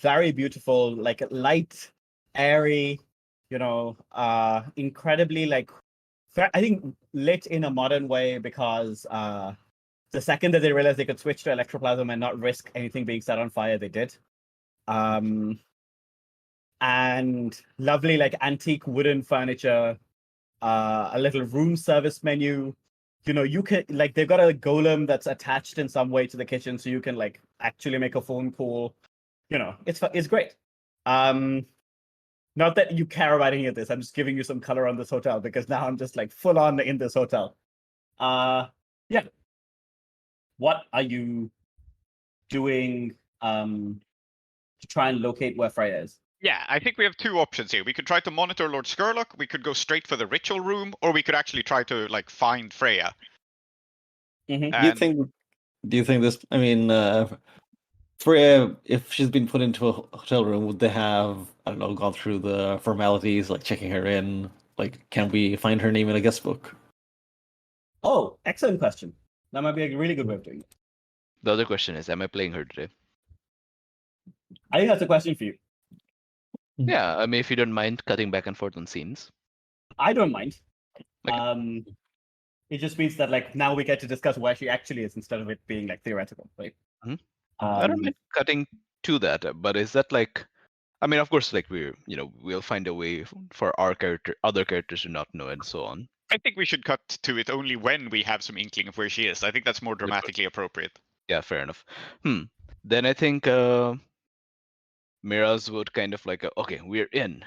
Very beautiful, like light, airy, incredibly I think lit in a modern way because the second that they realized they could switch to electroplasm and not risk anything being set on fire, they did. And lovely, antique wooden furniture, a little room service menu. You can they've got a golem that's attached in some way to the kitchen, so you can actually make a phone call. It's great. Not that you care about any of this. I'm just giving you some color on this hotel because now I'm just full on in this hotel. Yeah. What are you doing to try and locate where Freya is? Yeah, I think we have two options here. We could try to monitor Lord Scurlock, we could go straight for the ritual room, or we could actually try to find Freya. Do you think this? I mean, Freya, if she's been put into a hotel room, would they have, I don't know, gone through the formalities, checking her in? Can we find her name in a guest book? Oh, excellent question. That might be a really good way of doing it. The other question is, am I playing her today? I think that's a question for you. Yeah, I mean, if you don't mind cutting back and forth on scenes. I don't mind. It just means that now we get to discuss where she actually is instead of it being theoretical, right? I don't mind cutting to that, but is that I mean, of course, we'll find a way for our other characters to not know, and so on. I think we should cut to it only when we have some inkling of where she is. I think that's more dramatically appropriate. Yeah, fair enough. Then I think Miraz would kind of okay, we're in.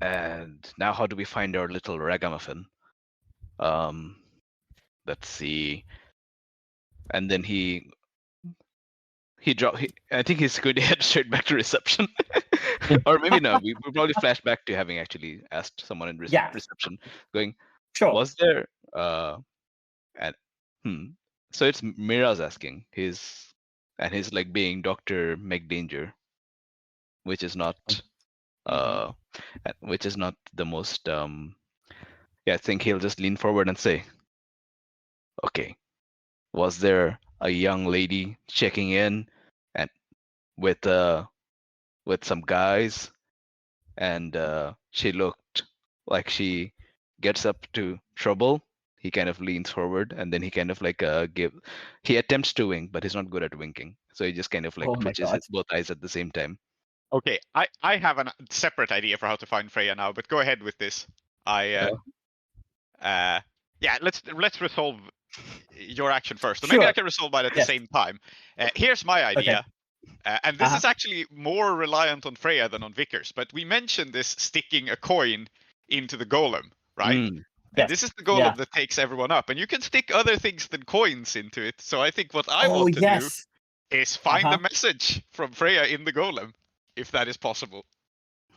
And now how do we find our little ragamuffin? Let's see. And then I think he's going to head straight back to reception. Or maybe no, we probably flash back to having actually asked someone in reception, going, sure. Was there so it's Miraz asking. He's being Dr. McDanger, which is not the most I think he'll just lean forward and say, okay, was there a young lady checking in and with some guys, and she looked like she gets up to trouble? He kind of leans forward, and then he kind of he attempts to wink, but he's not good at winking, so he just kind of twitches his both eyes at the same time. Okay, I have a separate idea for how to find Freya now, but go ahead with this. Let's resolve your action first. Or maybe I can resolve mine at the same time. Here's my idea. Okay. And this is actually more reliant on Freya than on Vickers, but we mentioned this sticking a coin into the golem, right? And this is the golem that takes everyone up. And you can stick other things than coins into it. So I think what I want to do is find a message from Freya in the golem, if that is possible.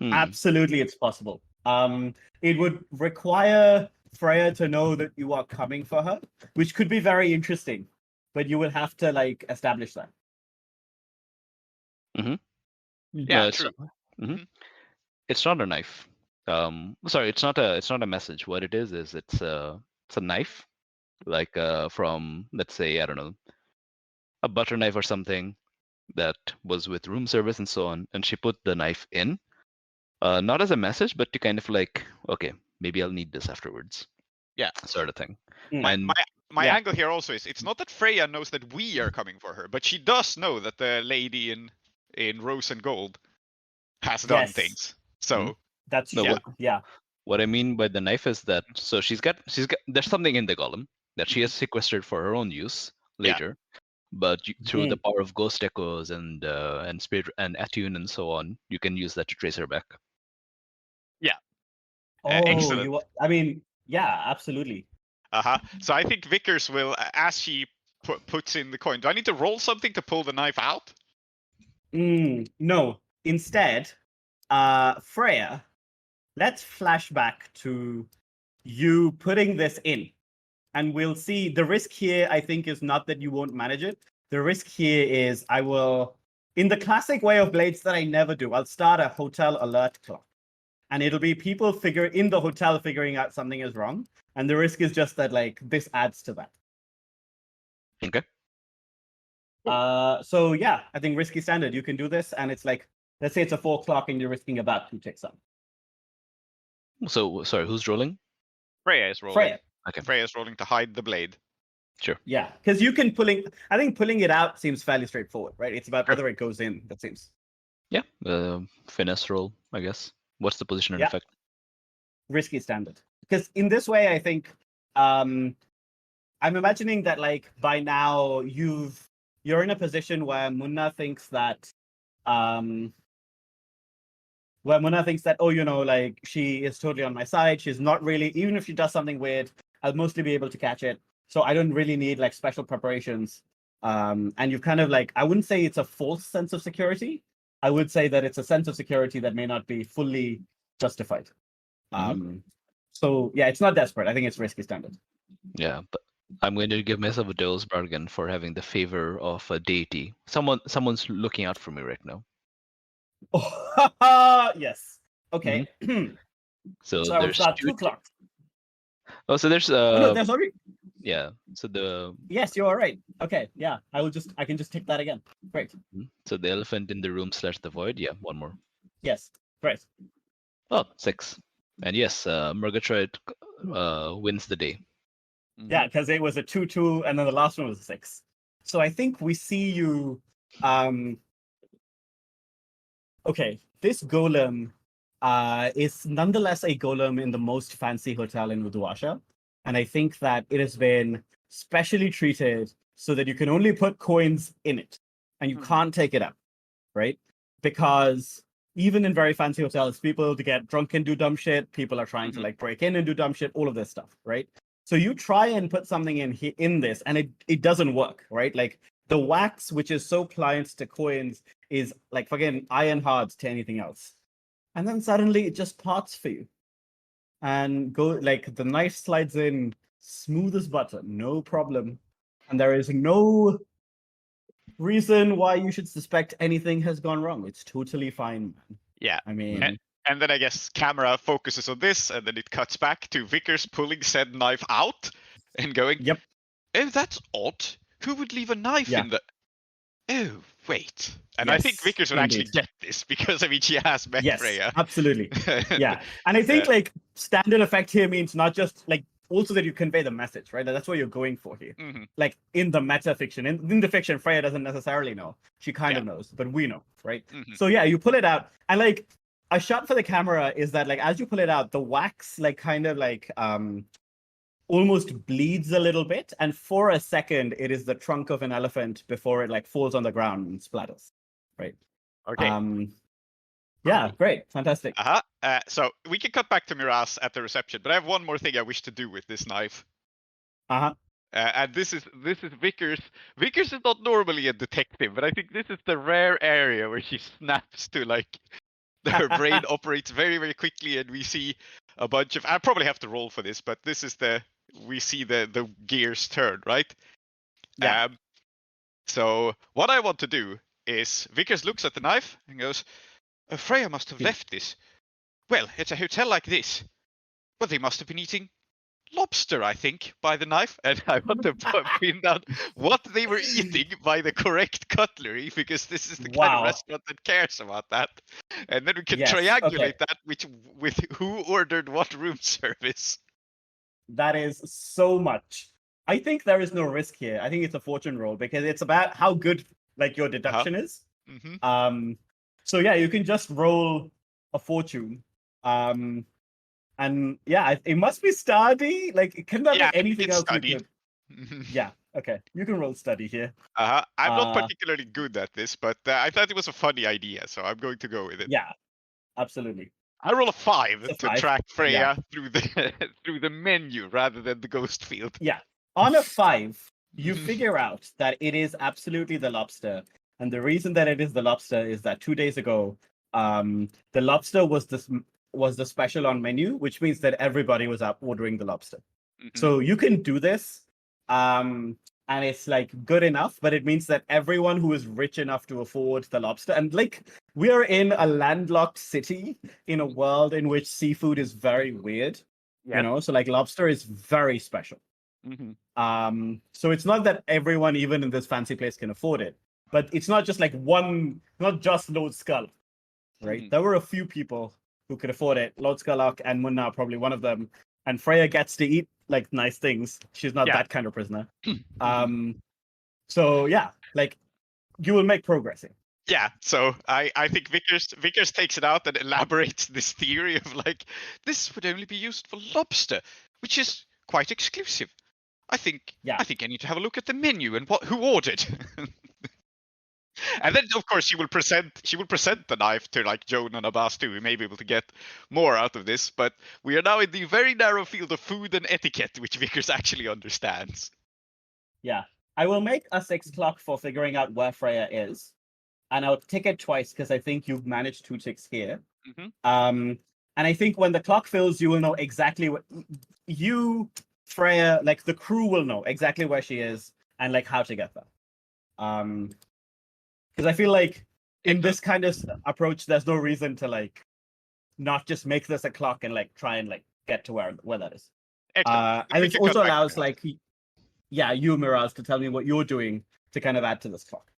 Absolutely, it's possible. It would require Freya to know that you are coming for her, which could be very interesting, but you would have to establish that. Yeah, true. It's not a knife. Sorry, it's not a message. What it is it's a knife, from, let's say, I don't know, a butter knife or something that was with room service and so on, and she put the knife in, not as a message, but to kind of okay, maybe I'll need this afterwards. Yeah, sort of thing. My angle here also is it's not that Freya knows that we are coming for her, but she does know that the lady in rose and gold has done things. So That's No, true. yeah. What I mean by the knife is that so she's got there's something in the golem that she has sequestered for her own use later, but through the power of ghost echoes and spirit and attune and so on, you can use that to trace her back. Excellent. I mean, yeah, absolutely. So I think Vickers will, as she puts in the coin. Do I need to roll something to pull the knife out? No. Instead, Freya, let's flash back to you putting this in. And we'll see the risk here, I think, is not that you won't manage it. The risk here is I will, in the classic way of Blades that I never do, I'll start a hotel alert clock. And it'll be people in the hotel figuring out something is wrong. And the risk is just that, like, this adds to that. Okay. So yeah, I think risky standard. You can do this, and it's like, let's say it's a 4 o'clock and you're risking about 2 ticks up. So sorry, who's rolling? Freya is rolling. Freya. Okay. Freya is rolling to hide the blade. Sure. Yeah, because you can I think pulling it out seems fairly straightforward, right? It's about whether it goes in, that seems. Yeah. Finesse roll, I guess. What's the position and effect? Risky standard. Because in this way, I think I'm imagining that, like, by now you're in a position where Munna thinks that oh, you know, like, she is totally on my side. She's not really, even if she does something weird, I'll mostly be able to catch it. So I don't really need, like, special preparations. And you've kind of, like, I wouldn't say it's a false sense of security. I would say that it's a sense of security that may not be fully justified. So yeah, it's not desperate. I think it's risky standard. Yeah, but I'm going to give myself a devil's bargain for having the favor of a deity. Someone's looking out for me right now. Oh, yes. Okay. So I will there's start 2 o'clock. Oh, so there's No, there's already. yeah. So the Yes, you're right. Okay, yeah. I can just tick that again. Great. So the elephant in the room / the void. Yeah, one more. Yes. Great. Oh, 6. And yes, Murgatroyd wins the day. Yeah, because it was a 2-2, and then the last one was a 6. So I think we see you. Okay, this golem is nonetheless a golem in the most fancy hotel in Uduasha, and I think that it has been specially treated so that you can only put coins in it, and you can't take it out, right? Because even in very fancy hotels, people to get drunk and do dumb shit. People are trying to, like, break in and do dumb shit. All of this stuff, right? So you try and put something in this, and it doesn't work, right? Like, the wax, which is so pliant to coins, is like fucking iron hard to anything else. And then suddenly it just parts for you, and the knife slides in smooth as butter, no problem, and there is no reason why you should suspect anything has gone wrong. It's totally fine, man. Yeah. I mean, and then I guess camera focuses on this, and then it cuts back to Vickers pulling said knife out and going, Yep. Oh, that's odd. Who would leave a knife in the... Oh, wait. And I think Yes, Vickers would actually get this, because, I mean, she has met Freya. Absolutely. Yeah. And I think, like, standard effect here means not just, like, also that you convey the message, right? That's what you're going for here. Like, in the meta fiction. In the fiction, Freya doesn't necessarily know. She kind of knows, but we know, right? So yeah, you pull it out, and, like, a shot for the camera is that, like, as you pull it out, the wax, like, kind of, like, almost bleeds a little bit, and for a second, it is the trunk of an elephant before it, like, falls on the ground and splatters, right? Okay. Yeah, great, fantastic. So we can cut back to Miraz at the reception, but I have one more thing I wish to do with this knife. And this is Vickers. Vickers is not normally a detective, but I think this is the rare area where she snaps to, like, her brain operates very, very quickly, and we see a bunch of... I probably have to roll for this, but this is we see the gears turn, right? Yeah. So what I want to do is Vickers looks at the knife and goes, Freya must have left this. Well, it's a hotel like this. Well, they must have been eating lobster, I think, by the knife. And I want to pin down what they were eating by the correct cutlery, because this is the kind of restaurant that cares about that. And then we can triangulate that with who ordered what room service. That is so much. I think there is no risk here. I think it's a fortune roll, because it's about how good, like, your deduction is. So yeah, you can just roll a fortune. And yeah, it must be study. Like, can that Yeah, be anything it's else study. you could? Yeah. Okay, you can roll study here. I'm not particularly good at this, but I thought it was a funny idea, so I'm going to go with it. Yeah, absolutely. I roll a 5 It's a to 5. track Freya Yeah. through the through the menu rather than the ghost field. Yeah. On a 5, you figure out that it is absolutely the lobster. And the reason that it is the lobster is that 2 days ago, the lobster was the special on menu, which means that everybody was up ordering the lobster. So you can do this, and it's like good enough, but it means that everyone who is rich enough to afford the lobster, and like we're in a landlocked city in a world in which seafood is very weird, you know, so like lobster is very special. So it's not that everyone, even in this fancy place, can afford it, but it's not just like not just Lord Scurlock, right? There were a few people who could afford it. Lord Scurlock and Munna are probably one of them. And Freya gets to eat like nice things. She's not that kind of prisoner. So yeah, like you will make progress here. Yeah, so I think Vickers takes it out and elaborates this theory of like this would only be used for lobster, which is quite exclusive. I think I need to have a look at the menu and who ordered. And then of course she will present the knife to like Joan and Abbas too. We may be able to get more out of this, but we are now in the very narrow field of food and etiquette, which Vickers actually understands. Yeah. I will make a 6 clock for figuring out where Freya is. And I'll tick it twice because I think you've managed 2 ticks here. And I think when the clock fills, you will know exactly what you, Freya, like the crew will know exactly where she is and like how to get there. Because I feel like in this kind of approach, there's no reason to like not just make this a clock and like try and like get to where that is. And it also allows like, you, Miraz, to tell me what you're doing to kind of add to this clock.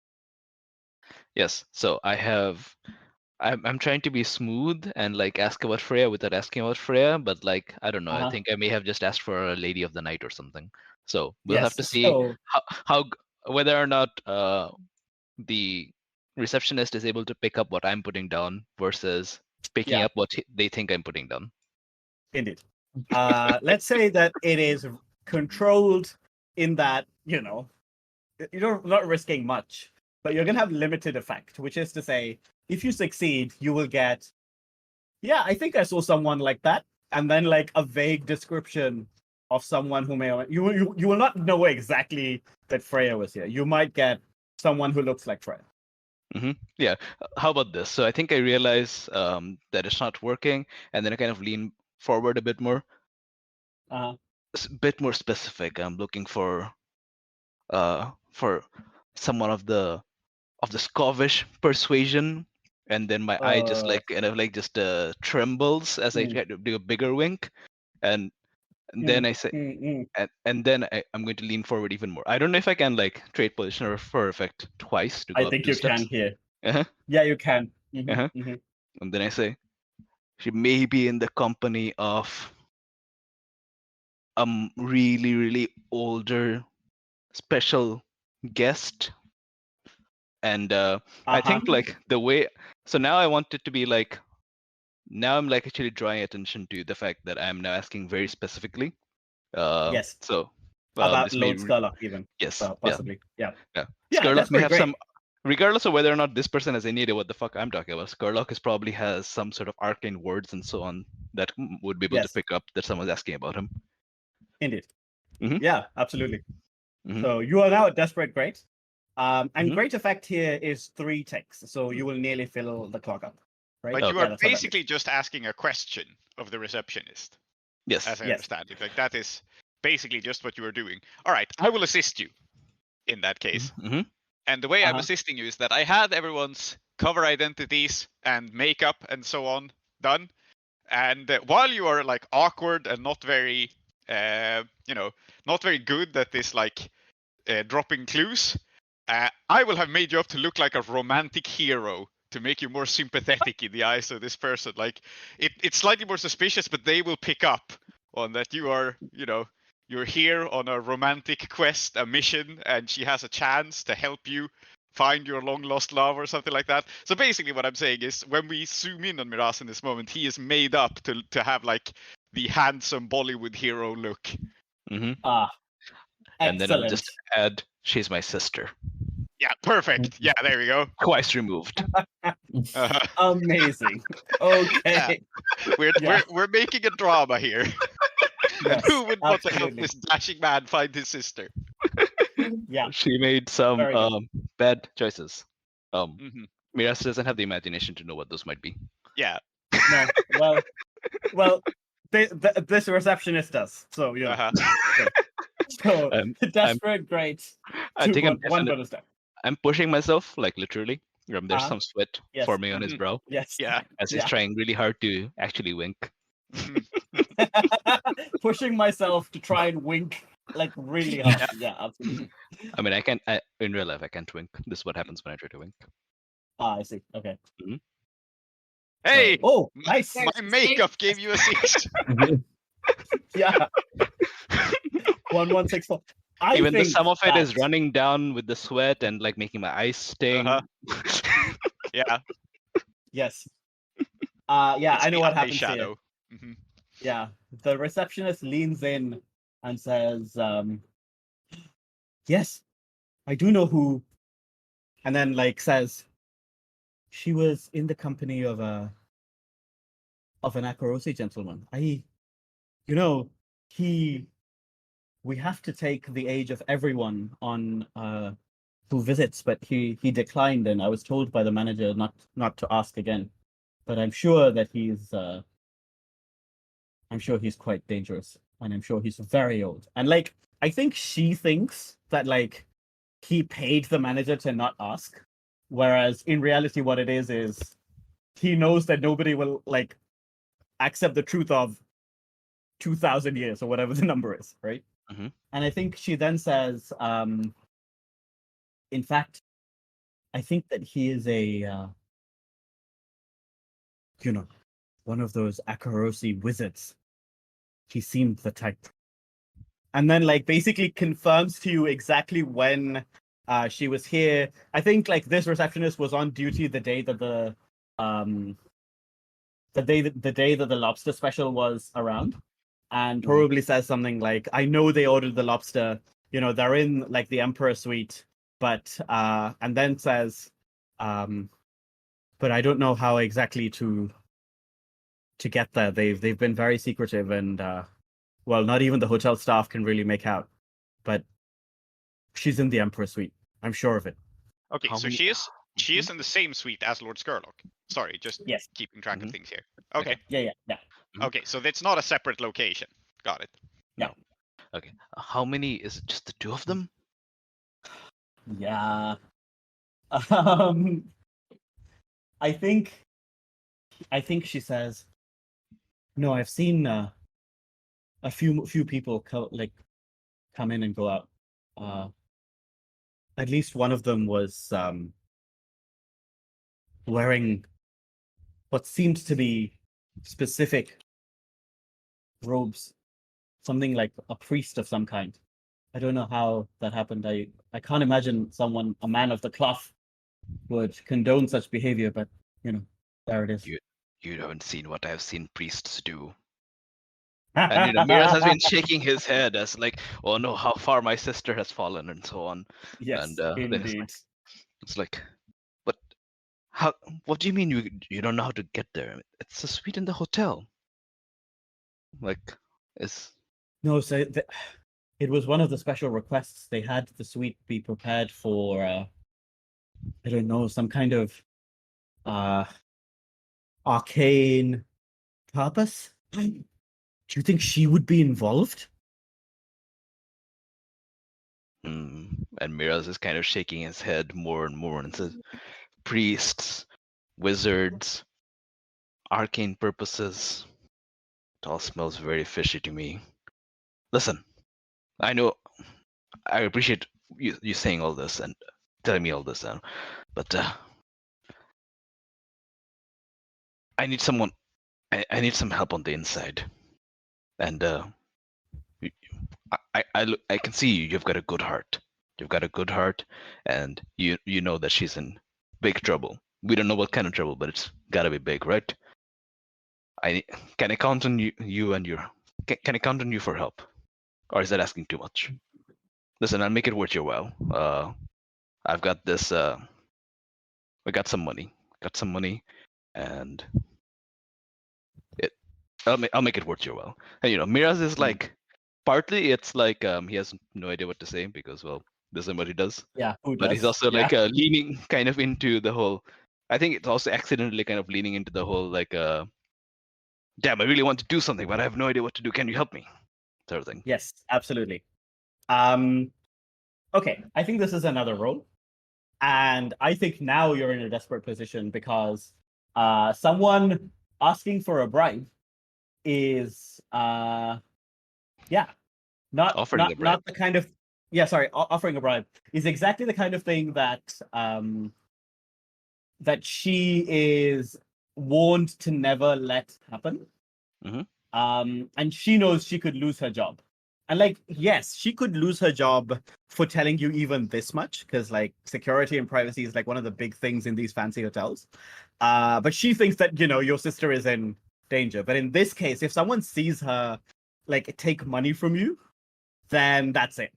Yes. So I'm trying to be smooth and like ask about Freya without asking about Freya, but like I don't know. I think I may have just asked for a lady of the night or something. So we'll have to see how whether or not the receptionist is able to pick up what I'm putting down versus picking up what they think I'm putting down. Indeed. Let's say that it is controlled in that, you know, you're not risking much, but you're going to have limited effect, which is to say, if you succeed, you will get, I think I saw someone like that, and then like a vague description of someone who may, you will not know exactly that Freya was here. You might get someone who looks like Freya. Yeah. How about this? So I think I realize that it's not working, and then I kind of lean forward a bit more. A bit more specific. I'm looking for someone of the Scottish persuasion, and then my eye just like kind of like just trembles as I try to do a bigger wink, and then I say, and then I'm going to lean forward even more. I don't know if I can like trade position or for effect twice to go I up think 2 you steps. can here. Yeah, you can. And then I say, she may be in the company of a really, really older special guest. And I think like the way, so now I want it to be like, now I'm like actually drawing attention to the fact that I'm now asking very specifically. Yes. So about Lord Scurlock even. Yes. Possibly. Yeah. Scurlock may have some, regardless of whether or not this person has any idea what the fuck I'm talking about. Scurlock is probably has some sort of arcane words and so on that would be able to pick up that someone's asking about him. Indeed. Yeah, absolutely. So you are now at Desperate Great. And great effect here is 3 ticks. So you will nearly fill the clock up. Right? But you are basically just asking a question of the receptionist. Yes. As I understand it. Like that is basically just what you are doing. All right, I will assist you in that case. And the way I'm assisting you is that I had everyone's cover identities and makeup and so on done. And while you are like awkward and not very, not very good at this like dropping clues, I will have made you up to look like a romantic hero to make you more sympathetic in the eyes of this person. Like it's slightly more suspicious, but they will pick up on that you are, you're here on a romantic quest, a mission, and she has a chance to help you find your long lost love or something like that. So basically what I'm saying is when we zoom in on Miraz in this moment, he is made up to have like the handsome Bollywood hero look. Mm-hmm. Excellent. And then I'll just add, she's my sister. Yeah, perfect. Yeah, there we go. Twice removed. Amazing. Okay. We're making a drama here. Yes, Who would want to help absolutely. this dashing man find his sister? Yeah. She made some Very good. bad choices. Mhm. Miraz doesn't have the imagination to know what those might be. Yeah. No. Well, this receptionist does. So you know. Uh-huh. So I'm- desperate, great. I think I'm One definite- bonus step. I'm pushing myself, like literally. There's some sweat Yes. forming on his Mhm. brow Yes. Yeah. as he's trying really hard to actually wink. Pushing myself to try and wink like really hard. Yeah, absolutely. I mean, in real life, I can't wink. This is what happens when I try to wink. I see. Okay. Hey! Oh, nice. My makeup gave you a 6. Yeah. 1164. Even though think some of it is that- running down with the sweat and like making my eyes sting. Uh-huh. Yeah. Yes. Yeah, It's I know the what eye happens shadow. here. Mhm. Yeah. The receptionist leans in and says, yes, I do know who. And then like says, she was in the company of an Akarosi gentleman. We have to take the age of everyone on who visits, but he declined, and I was told by the manager not to ask again. But I'm sure that he's quite dangerous, and I'm sure he's very old. And like I think she thinks that like he paid the manager to not ask, whereas in reality what it is he knows that nobody will like accept the truth of 2,000 years or whatever the number is, right? Mhm. And I think she then says, in fact, I think that he is one of those Akarosi wizards. He seemed the type. And then like basically confirms to you exactly when she was here. I think like this receptionist was on duty the day that the day that the lobster special was around, and probably says something like, I know they ordered the lobster, they're in like the Emperor suite, but and then says, but I don't know how exactly to get there. They've been very secretive, and well, not even the hotel staff can really make out, but she's in the Emperor suite. I'm sure of it. Okay, so she is in the same suite as Lord Scurlock. Sorry, just Yes. keeping track of things here. Okay. Yeah. Okay, so it's not a separate location. Got it. Yeah. Okay. How many? Is it just the two of them? Yeah. I think she says, no, I've seen a few people come in and go out. At least one of them was wearing what seemed to be specific robes, something like a priest of some kind. I don't know how that happened. I can't imagine a man of the cloth would condone such behavior, but there it is. You haven't seen what I've seen priests do. And Miraz has been shaking his head as like, oh no, how far my sister has fallen, and so on. Yes, And then indeed. it's like, but how? What do you mean you don't know how to get there? It's a suite in the hotel. Like, No, so it was one of the special requests. They had the suite be prepared for, I don't know, some kind of arcane purpose. Do you think she would be involved? and Miraz is kind of shaking his head more and more and says, priests, wizards, arcane purposes. It all smells very fishy to me. Listen, I know, I appreciate you saying all this and telling me all this, but I need someone. I need some help on the inside, and I can see you've got a good heart. You've got a good heart, and you know that she's in big trouble. We don't know what kind of trouble, but it's gotta be big, right? Can I count on you and your can I count on you for help, or is that asking too much? Listen, I'll make it worth your while. I've got this. We got some money. And I'll make it worth your while. And Miraz is like, partly it's like he has no idea what to say because, well, this isn't what he does. Yeah, who does? But he's also Yeah. like leaning kind of into the whole. I think it's also accidentally kind of leaning into the whole like, damn, I really want to do something, but I have no idea what to do. Can you help me? Sort of thing. Yes, absolutely. Okay, I think this is another role. And I think now you're in a desperate position because someone asking for a bribe is not Offering a bribe. not the kind of offering a bribe is exactly the kind of thing that that she is warned to never let happen. And she knows she could lose her job. And like, yes, she could lose her job for telling you even this much, because like security and privacy is like one of the big things in these fancy hotels. But she thinks that, your sister is in danger. But in this case, if someone sees her like take money from you, then that's it.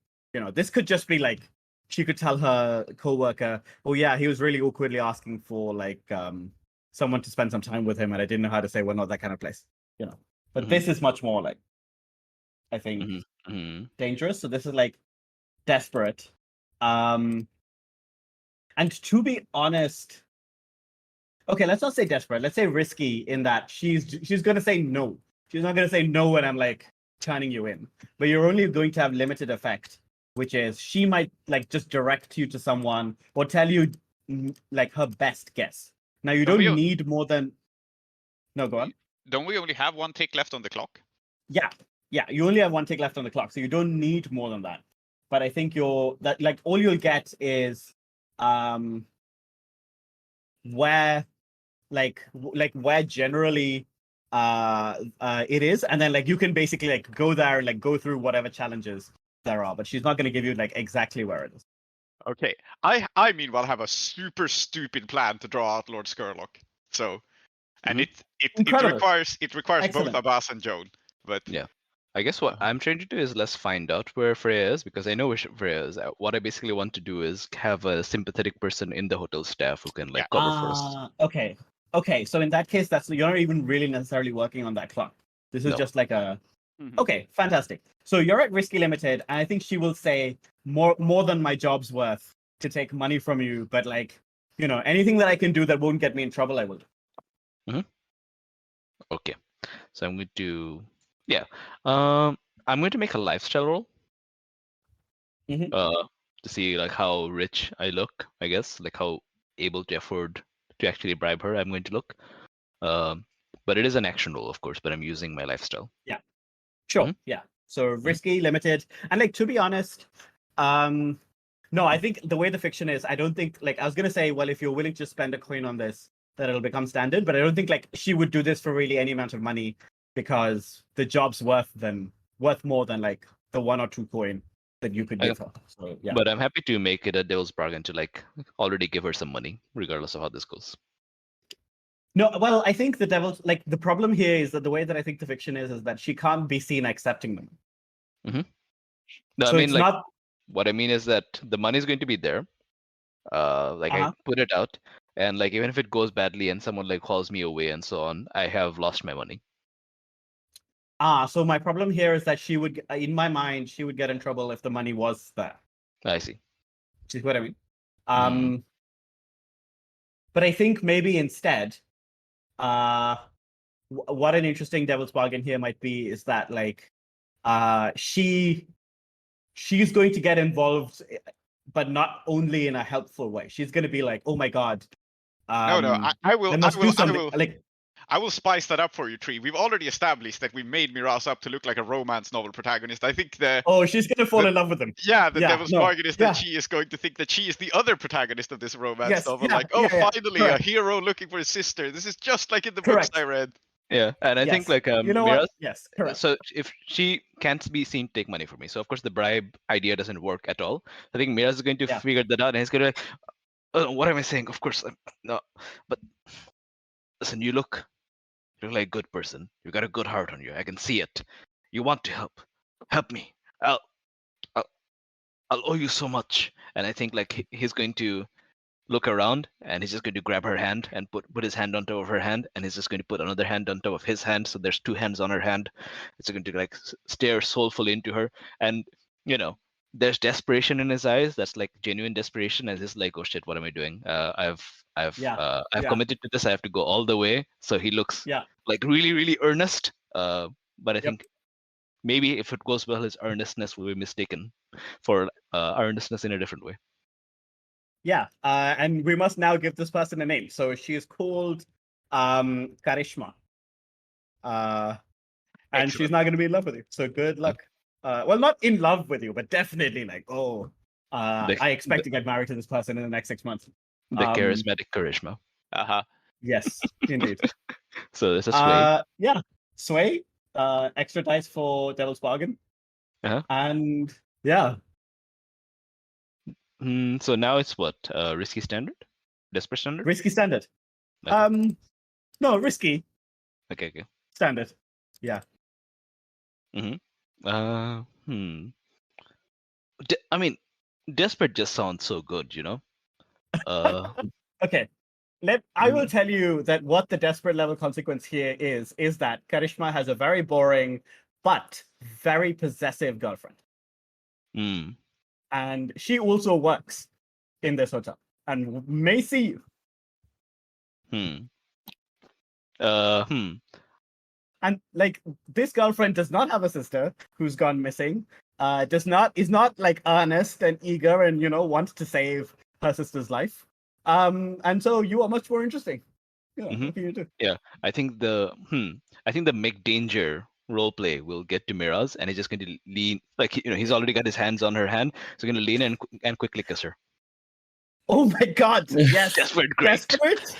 This could just be like, she could tell her coworker, oh yeah, he was really awkwardly asking for like someone to spend some time with him, and I didn't know how to say we're not that kind of place. But this is much more like, I think, dangerous. So this is like desperate. And to be honest, okay, let's not say desperate. Let's say risky in that she's going to say no. She's not going to say no when I'm like turning you in. But you're only going to have limited effect, which is she might like just direct you to someone or tell you like her best guess. Now you don't need more than. No, go on. Don't we only have one tick left on the clock? Yeah, you only have one tick left on the clock, so you don't need more than that. But I think all you'll get is where where generally it is, and then like you can basically like go there and like go through whatever challenges there are, but she's not going to give you like exactly where it is. Okay, I meanwhile have a super stupid plan to draw out Lord Scurlock. So, and it requires Excellent. both Abbas and Joan. But yeah. I guess what I'm trying to do is let's find out where Freya is, because I know where Freya is. What I basically want to do is have a sympathetic person in the hotel staff who can like cover for us. Okay. So in that case, you're not even really necessarily working on that clock. This is just like a. Okay, fantastic. So you're at Risky Limited, and I think she will say more than my job's worth to take money from you, but like anything that I can do that won't get me in trouble, I will do. Okay, so I'm going to. Yeah, I'm going to make a lifestyle roll to see like how rich I look, I guess, like how able to afford to actually bribe her I'm going to look. But it is an action roll, of course, but I'm using my lifestyle. Yeah, sure. Yeah, so Risky, Limited, and like to be honest, no, I think the way the fiction is, I don't think like I was gonna say, well, if you're willing to spend a coin on this, that it'll become standard, but I don't think like she would do this for really any amount of money, because the job's worth more than like the 1 or 2 coin that you could give her. So yeah. But I'm happy to make it a devil's bargain to like already give her some money, regardless of how this goes. No, well, I think the problem here is that the way that I think the fiction is that she can't be seen accepting them. No, so I mean what I mean is that the money is going to be there. I put it out, and like even if it goes badly and someone like calls me away and so on, I have lost my money. So my problem here is that she would, in my mind, she would get in trouble if the money was there. I see. See what I mean? But I think maybe instead, what an interesting devil's bargain here might be is that like, she's going to get involved, but not only in a helpful way. She's going to be like, oh my god. I will. Like, I will spice that up for you, Tree. We've already established that we made Miraz up to look like a romance novel protagonist. I think she's going to fall in love with him. Yeah, the devil's bargain is that she is going to think that she is the other protagonist of this romance novel. Finally, a hero looking for his sister. This is just like in the books I read. Yeah, and I think Yes. like You know what? Mira's. Yes, correct. So if she can't be seen to take money from me, so of course the bribe idea doesn't work at all. I think Mira's is going to Yeah. figure that out, and he's going to like, what am I saying? Of course, no, but listen, you look like a good person. You got a good heart on you. I can see it. You want to help. Help me. I'll owe you so much. And I think like he's going to look around and he's just going to grab her hand and put his hand on top of her hand, and he's just going to put another hand on top of his hand, so there's two hands on her hand. It's going to like stare soulfully into her, and there's desperation in his eyes. That's like genuine desperation, and he's like, oh shit, what am I doing? I've committed to this. I have to go all the way. So he looks like really, really earnest. But I think maybe if it goes well, his earnestness will be mistaken for earnestness in a different way. Yeah, and we must now give this person a name. So she is called Karishma. And she's not going to be in love with you. So good luck. Well, not in love with you, but definitely like, I expect to get married to this person in the next 6 months. The charismatic charisma. Yes, indeed. So this is Sway. Yeah, Sway. Extra dice for Devil's Bargain. And yeah. So now it's what? Risky standard? Desperate standard? Risky standard. Okay. No, risky. Okay. Standard. Yeah. I mean, desperate just sounds so good, Okay. I will tell you that what the desperate level consequence here is that Karishma has a very boring but very possessive girlfriend. And she also works in this hotel and may see you. And like this girlfriend does not have a sister who's gone missing. Is not like earnest and eager and wants to save her sister's life. And so you are much more interesting. What can you do? Yeah, I think the make danger role play will get to Miraz, and he's just going to lean, like he's already got his hands on her hand, so he's going to lean and quickly kiss her. Oh my God! Yes, desperate, great. Desperate,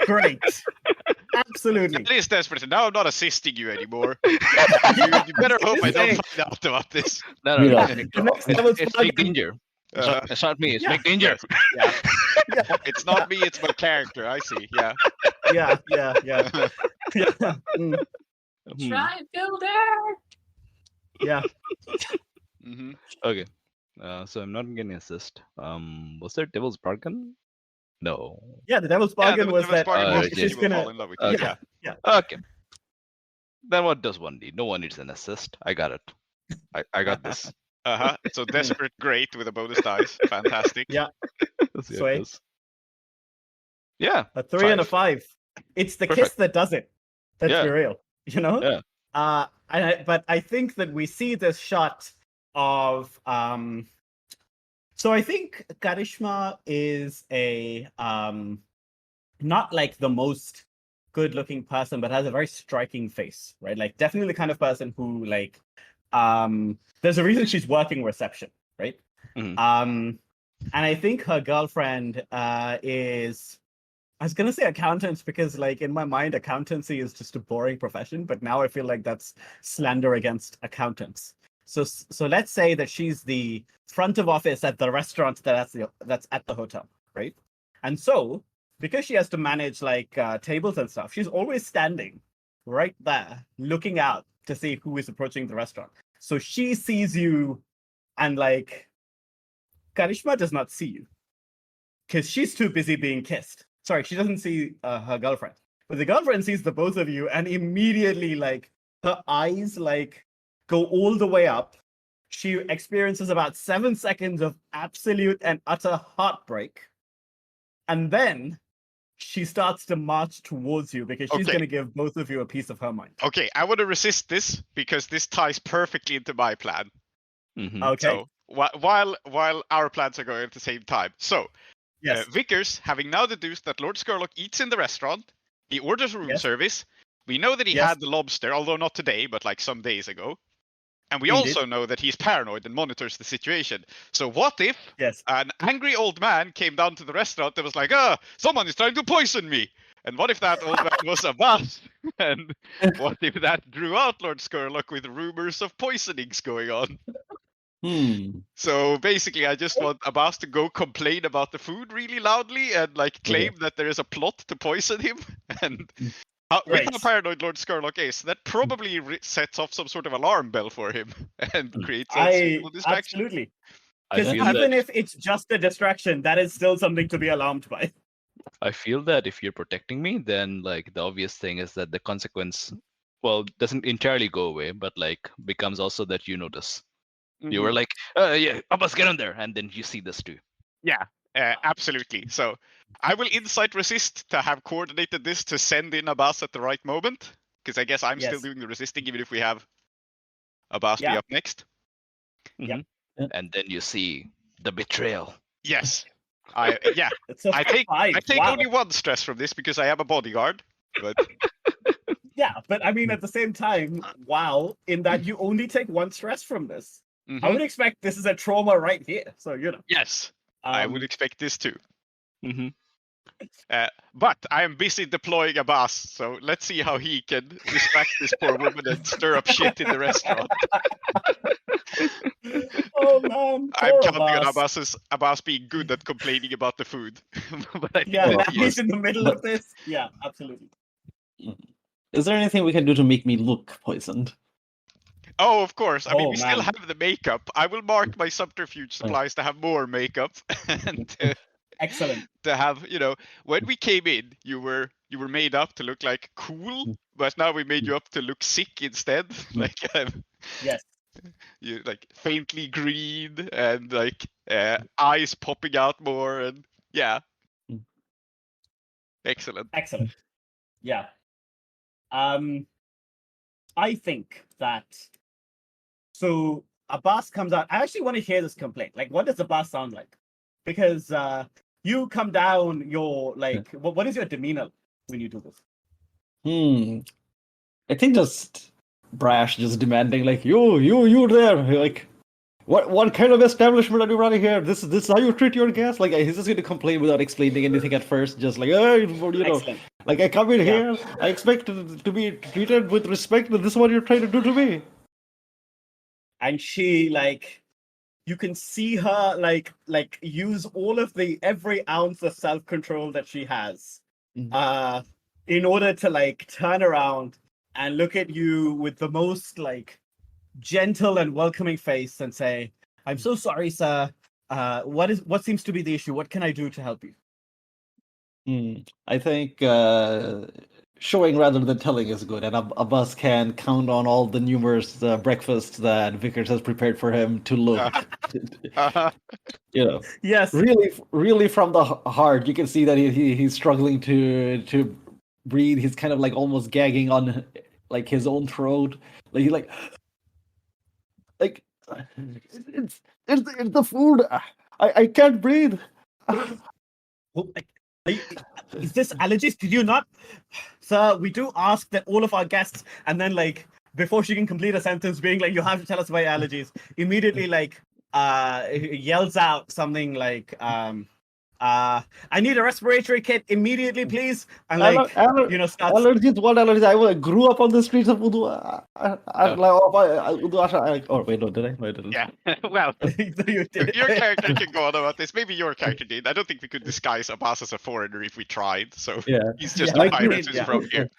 great. Absolutely. At least desperate. Now I'm not assisting you anymore. you better hope I don't find out about this. No. It's make danger. It's not me. It's make danger. Yeah. It's not me. It's my character. I see. Yeah. Yeah. Try builder. Yeah. Okay. So I'm not getting assist. Was there Devil's Bargain? No. Yeah, the Devil's Bargain was that she's gonna fall in love with you. Yeah. Okay. Then what does one need? No one needs an assist. I got it. I got this. So desperate, great with a bonus dice. Fantastic. Yeah. Sweet. Yeah. A 3 and a 5. It's the kiss that does it. Let's be real. Yeah. But I think that we see this shot of so I think Karishma is a not like the most good looking person, but has a very striking face, right? Like definitely the kind of person who like there's a reason she's working reception, right? And I think her girlfriend is, I was gonna say accountants because like in my mind accountancy is just a boring profession, but now I feel like that's slander against accountants. So let's say that she's the front of office at the restaurant that's at the hotel, right? And so because she has to manage like tables and stuff, she's always standing right there looking out to see who is approaching the restaurant. So she sees you, and like Karishma does not see you because she's too busy being kissed. Sorry, she doesn't see her girlfriend, but the girlfriend sees the both of you, and immediately like her eyes like go all the way up. She experiences about 7 seconds of absolute and utter heartbreak, and then she starts to march towards you because she's going to give both of you a piece of her mind. Okay, I want to resist this because this ties perfectly into my plan. Okay. So while our plans are going at the same time. So, yes. Vickers, having now deduced that Lord Scurlock eats in the restaurant, he orders room service. We know that he had the lobster, although not today, but like some days ago. And we also know that he's paranoid and monitors the situation. So what if an angry old man came down to the restaurant and was like, someone is trying to poison me. And what if that old man was Abbas? And what if that drew out Lord Scurlock with rumors of poisonings going on? So basically, I just want Abbas to go complain about the food really loudly and like claim that there is a plot to poison him. And with how paranoid Lord Scurlock is, that probably sets off some sort of alarm bell for him and creates a distraction. Absolutely. Because even if it's just a distraction, that is still something to be alarmed by. I feel that if you're protecting me, then like the obvious thing is that the consequence, well, doesn't entirely go away, but like becomes also that you notice. You were like, yeah, Abbas, get on there, and then you see this too. Yeah, absolutely. So I will insight resist to have coordinated this to send in Abbas at the right moment, because I guess I'm still doing the resisting, even if we have Abbas be up next. And then you see the betrayal. Yes. I take only one stress from this because I am a bodyguard, but yeah, but I mean at the same time, in that you only take one stress from this. I would expect this is a trauma right here. So you know. Yes, I would expect this too. But I am busy deploying Abbas, so let's see how he can distract this poor woman and stir up shit in the restaurant. Oh man, I'm counting on Abbas being good at complaining about the food. But I think he's in the middle of this. Yeah, absolutely. Is there anything we can do to make me look poisoned? Oh, of course. I mean, we still have the makeup. I will mark my subterfuge supplies to have more makeup. And excellent. To have, when we came in, you were made up to look like cool, but now we made you up to look sick instead. Like, yes. You like faintly green and like eyes popping out more, and yeah. Excellent. Yeah. I think that so Abbas comes out. I actually want to hear this complaint. Like, what does Abbas sound like? Because you come down, you're like, what is your demeanor when you do this? I think just brash, just demanding, like, you there, like, what kind of establishment are you running here? This is how you treat your guests? Like, he's just going to complain without explaining anything at first, just like, like, I come in here, I expect to be treated with respect, but this is what you're trying to do to me. And she, like, you can see her, like use all of every ounce of self-control that she has, in order to, like, turn around and look at you with the most, like, gentle and welcoming face and say, "I'm so sorry, sir. What seems to be the issue? What can I do to help you?" I think showing rather than telling is good, and Abbas can count on all the numerous breakfasts that Vickers has prepared for him to look, yes, really from the heart. You can see that he's struggling to breathe. He's kind of like almost gagging on like his own throat. Like he's like it's the food. I can't breathe. Is this allergies? Did you not? Sir, we do ask that all of our guests, and then, like, before she can complete a sentence, being like, you have to tell us about your allergies, immediately, like, yells out something like, I need a respiratory kit immediately, please. And like, starts... allergies. What allergies? I grew up on the streets of Udu. Wait, no, did I? No, I didn't. Yeah. Well, your character can go on about this. Maybe your character did. I don't think we could disguise Abbas as a foreigner if we tried. So he's just a pirate who's from here.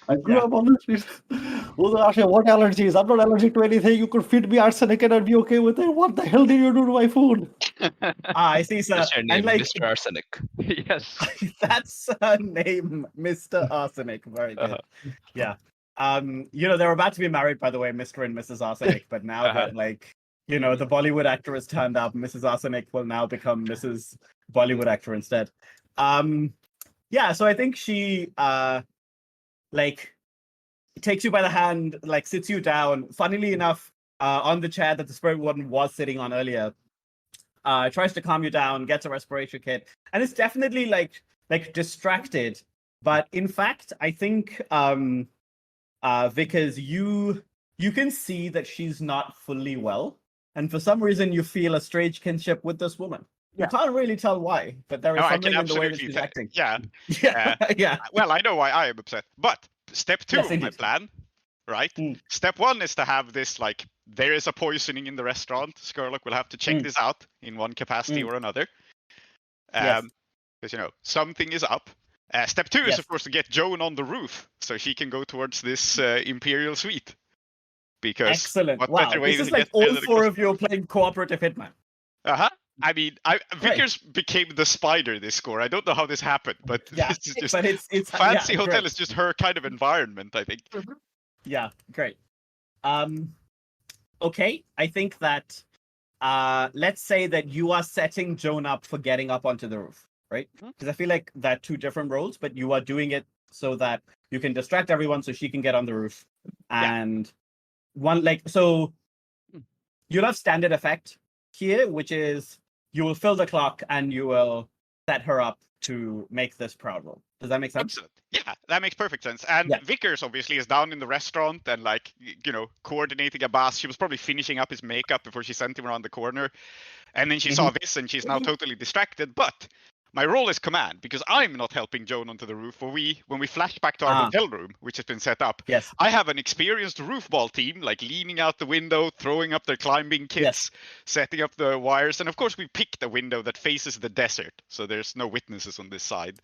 I grew up on the streets. Udu, what allergies? I'm not allergic to anything. You could feed me arsenic and I'd be okay with it. What the hell did you do to my food? I see, sir. That's your name, and like, Mr. Arsenic. Yes. That's her name, Mr. Arsenic. Very good. Yeah. They're about to be married, by the way, Mr. and Mrs. Arsenic, but now that, like, the Bollywood actor has turned up, Mrs. Arsenic will now become Mrs. Bollywood actor instead. So I think she takes you by the hand, like, sits you down, funnily enough, on the chair that the spirit warden was sitting on earlier. Tries to calm you down, gets a respiratory kit, and it's definitely like distracted. But in fact, I think because you can see that she's not fully well, and for some reason you feel a strange kinship with this woman. You can't really tell why, but there is No, I something can in the way that absolutely she's tell. acting. Yeah. Yeah, yeah. Well, I know why I am upset. But step 2 Yes, of my indeed. plan, right? Mm. Step 1 is to have this like there is a poisoning in the restaurant. Scurlock will have to check this out in one capacity or another. Yes. Because something is up. Step 2 is Yes. of course to get Joan on the roof so she can go towards this imperial suite. Because Excellent. what Wow. better way This than is to like get there all than a 4 of you are playing cooperative hitman. I mean, Vickers became the spider this score. I don't know how this happened, but Yeah, this is just but it's fancy yeah, hotel great. is just her kind of environment, I think. Yeah, great. Okay, I think that let's say that you are setting Joan up for getting up onto the roof, right? Because I feel like they're 2 different roles, but you are doing it so that you can distract everyone so she can get on the roof. And so you'll have standard effect here, which is you will fill the clock and you will set her up to make this proud roll. Does that make sense? Excellent. Yeah, that makes perfect sense. And Vickers obviously is down in the restaurant and coordinating a boss. She was probably finishing up his makeup before she sent him around the corner. And then she saw this and she's now totally distracted. But my role is command because I'm not helping Joan onto the roof. When we flash back to our hotel room, which has been set up, I have an experienced roofball team, like leaning out the window, throwing up their climbing kits, setting up the wires. And of course, we picked a window that faces the desert. So there's no witnesses on this side.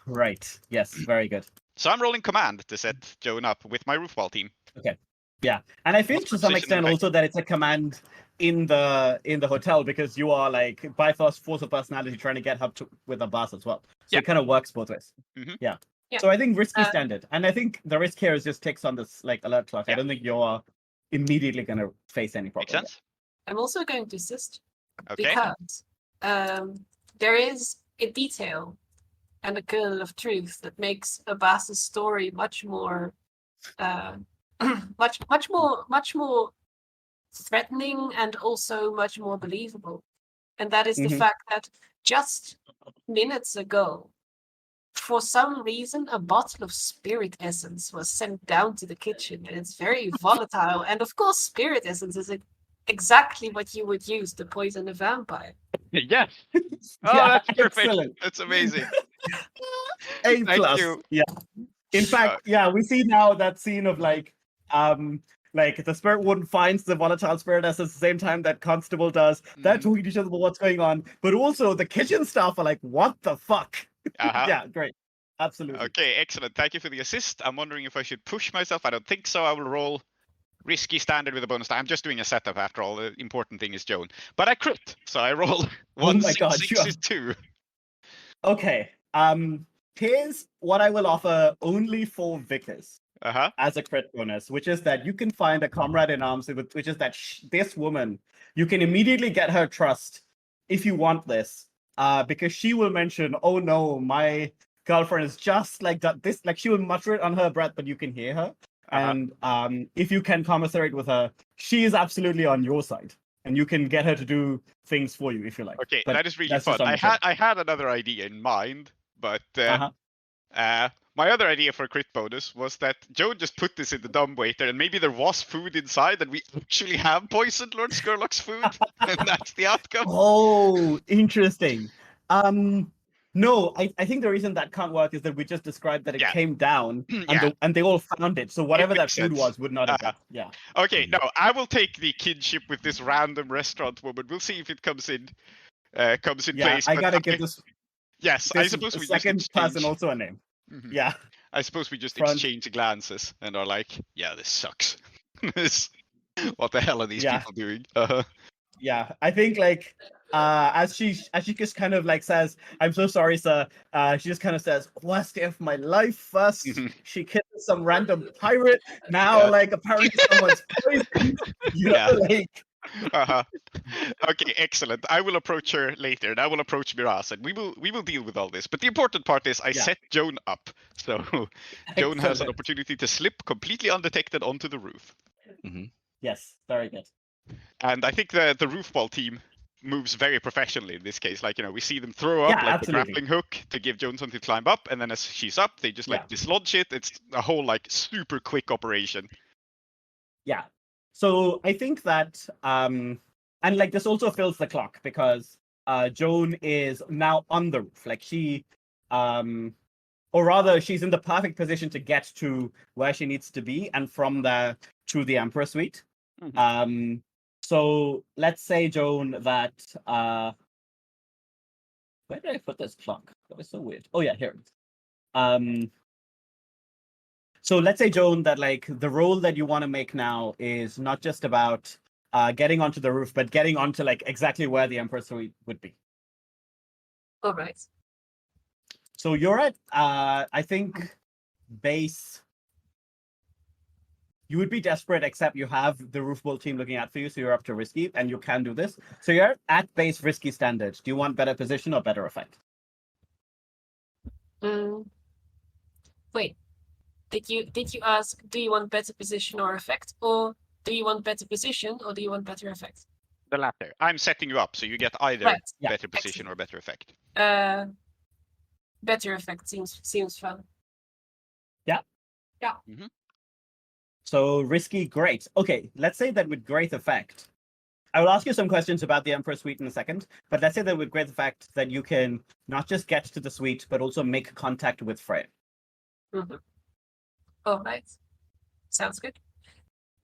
Right. Yes. Very good. So I'm rolling command to set Joan up with my roofball team. Okay. Yeah. And I feel to some extent also that it's a command in the hotel because you are like by force of personality trying to get up with a boss as well. So it kind of works both ways. Yeah. So I think risky standard. And I think the risk here is just ticks on this like alert clock. I don't think you're immediately going to face any problem. Makes sense. I'm also going to assist because there is a detail and a kernel of truth that makes Abbas's story much more much more threatening and also much more believable. And that is the fact that just minutes ago, for some reason, a bottle of spirit essence was sent down to the kitchen, and it's very volatile. And of course, spirit essence is exactly what you would use to poison a vampire. Yes. Oh, that's perfect. Excellent. That's amazing. A+. Thank you. Yeah. In fact, we see now that scene of like the spirit warden finds the volatile spirit essence at the same time that Constable does. They're talking to each other about what's going on, but also the kitchen staff are like, "What the fuck?" Yeah, great. Absolutely. Okay, excellent. Thank you for the assist. I'm wondering if I should push myself. I don't think so. I will roll risky standard with a bonus die. I'm just doing a setup after all. The important thing is Joan. But I crit, so I roll 1 6 6 is 2. Okay. Here's what I will offer only for Vickers as a crit bonus, which is that you can find a comrade in arms, which is that this woman, you can immediately get her trust if you want this, because she will mention, "Oh no, my girlfriend is just like that." This, like, she will mutter it on her breath, but you can hear her. And if you can commiserate with her, she is absolutely on your side, and you can get her to do things for you if you like. Okay, that is really fun. I had another idea in mind, but my other idea for a crit bonus was that Joan just put this in the dumbwaiter, and maybe there was food inside, and we actually have poisoned Lord Scurlock's food, and that's the outcome. Oh, interesting. No, I think the reason that can't work is that we just described that it came down, and they all found it. So whatever that food was would not have been. Yeah. Okay, no, I will take the kinship with this random restaurant woman. We'll see if it comes in place. I gotta give this. Yes, I suppose we second just person also a name. Yeah. I suppose we just exchange glances and are like, "Yeah, this sucks. What the hell are these people doing?" Yeah, I think like as she just kind of like says, "I'm so sorry, sir." She just kind of says, "Worst day of my life." First, she kisses some random pirate. Now, like apparently someone's poisoned. Like. Okay, excellent. I will approach her later, and I will approach Miraz, and we will deal with all this. But the important part is I set Joan up, so Joan has an opportunity to slip completely undetected onto the roof. Yes, very good. And I think the roofball team moves very professionally in this case. Like, we see them throw up like the grappling hook to give Joan something to climb up, and then as she's up, they just like dislodge it. It's a whole like super quick operation. Yeah. So I think that and like this also fills the clock because Joan is now on the roof. Like she, or rather, she's in the perfect position to get to where she needs to be, and from there to the Emperor Suite. So let's say, Joan, that where did I put this clock? That was so weird. Oh yeah, here. So let's say, Joan, that like the role that you want to make now is not just about getting onto the roof, but getting onto like exactly where the Emperor Suite would be. All right. So you're at, I think, base. You would be desperate, except you have the roof bolt team looking out for you, so you're up to risky, and you can do this. So you're at base risky standard. Do you want better position or better effect? Wait. Did you ask? Do you want better position or effect, or do you want better position or do you want better effect? The latter. I'm setting you up, so you get either better position or better effect. Better effect seems fun. Yeah. Yeah. Mm-hmm. So risky, great. Okay, let's say that with great effect. I will ask you some questions about the Emperor Suite in a second, but let's say that with great effect that you can not just get to the suite, but also make contact with Freya. Mm-hmm. All right. Sounds good.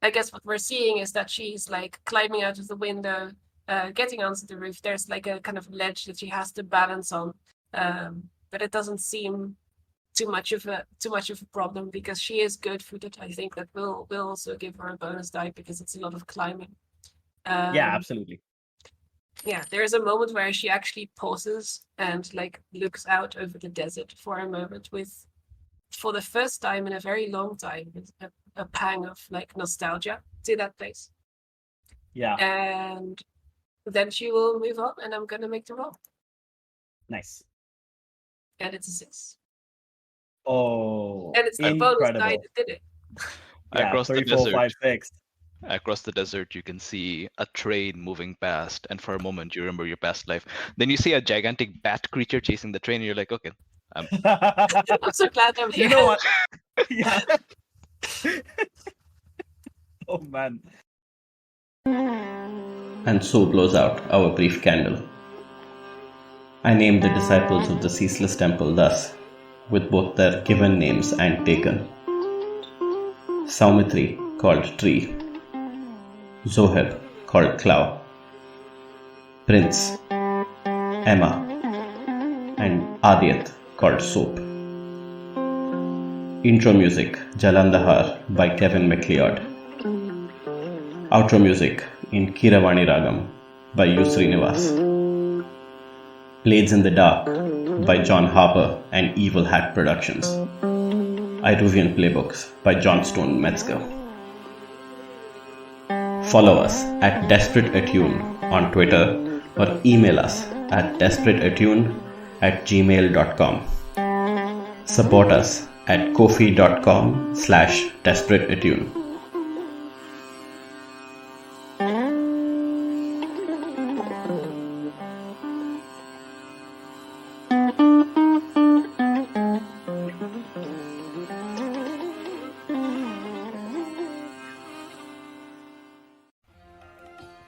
I guess what we're seeing is that she's like climbing out of the window, getting onto the roof. There's like a kind of ledge that she has to balance on, but it doesn't seem too much of a problem because she is good-footed. I think that will also give her a bonus die because it's a lot of climbing. Yeah, absolutely. Yeah, there's a moment where she actually pauses and like looks out over the desert for a moment with, for the first time in a very long time, a pang of like nostalgia to that place. Yeah. And then she will move on, and I'm gonna make the roll. Nice. And it's a 6. Oh, and it's the incredible. bonus die that did it. Yeah, Across 3, the 4, desert. 5, 6. Across the desert, you can see a train moving past, and for a moment, you remember your past life. Then you see a gigantic bat creature chasing the train, and you're like, okay, I'm so glad I'm here. You know what? Yeah. Oh man. And so blows out our brief candle. I named the disciples of the Ceaseless Temple thus, with both their given names and taken. Soumithri, called Tree. Zoheb, called Klow. Prince, Emma, and Aadiyat, called Soap. Intro music, Jalandhar by Kevin MacLeod. Outro music in Keeravani Ragam by Srinivas. Blades in the Dark by John Harper and Evil Hat Productions. Iruvian playbooks by Johnstone Metzger. Follow us at Desperate Attune on Twitter or email us at desperateattune@gmail.com. Support us at ko-fi.com/desperateattune.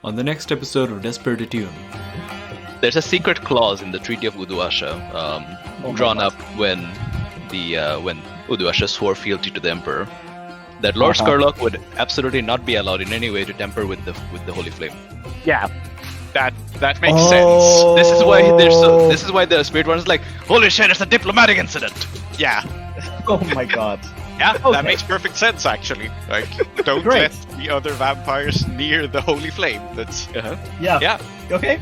On the next episode of Desperate Attune. there's a secret clause in the Treaty of Uduasha, drawn up when Uduasha swore fealty to the Emperor, that Lord Scurlock would absolutely not be allowed in any way to tamper with the Holy Flame. Yeah, that makes sense. This is why the Spirit One is like, holy shit, it's a diplomatic incident. Yeah. Oh my god. Yeah, Okay. that makes perfect sense actually. Like, don't Great. let the other vampires near the Holy Flame. That's Yeah. yeah. Okay.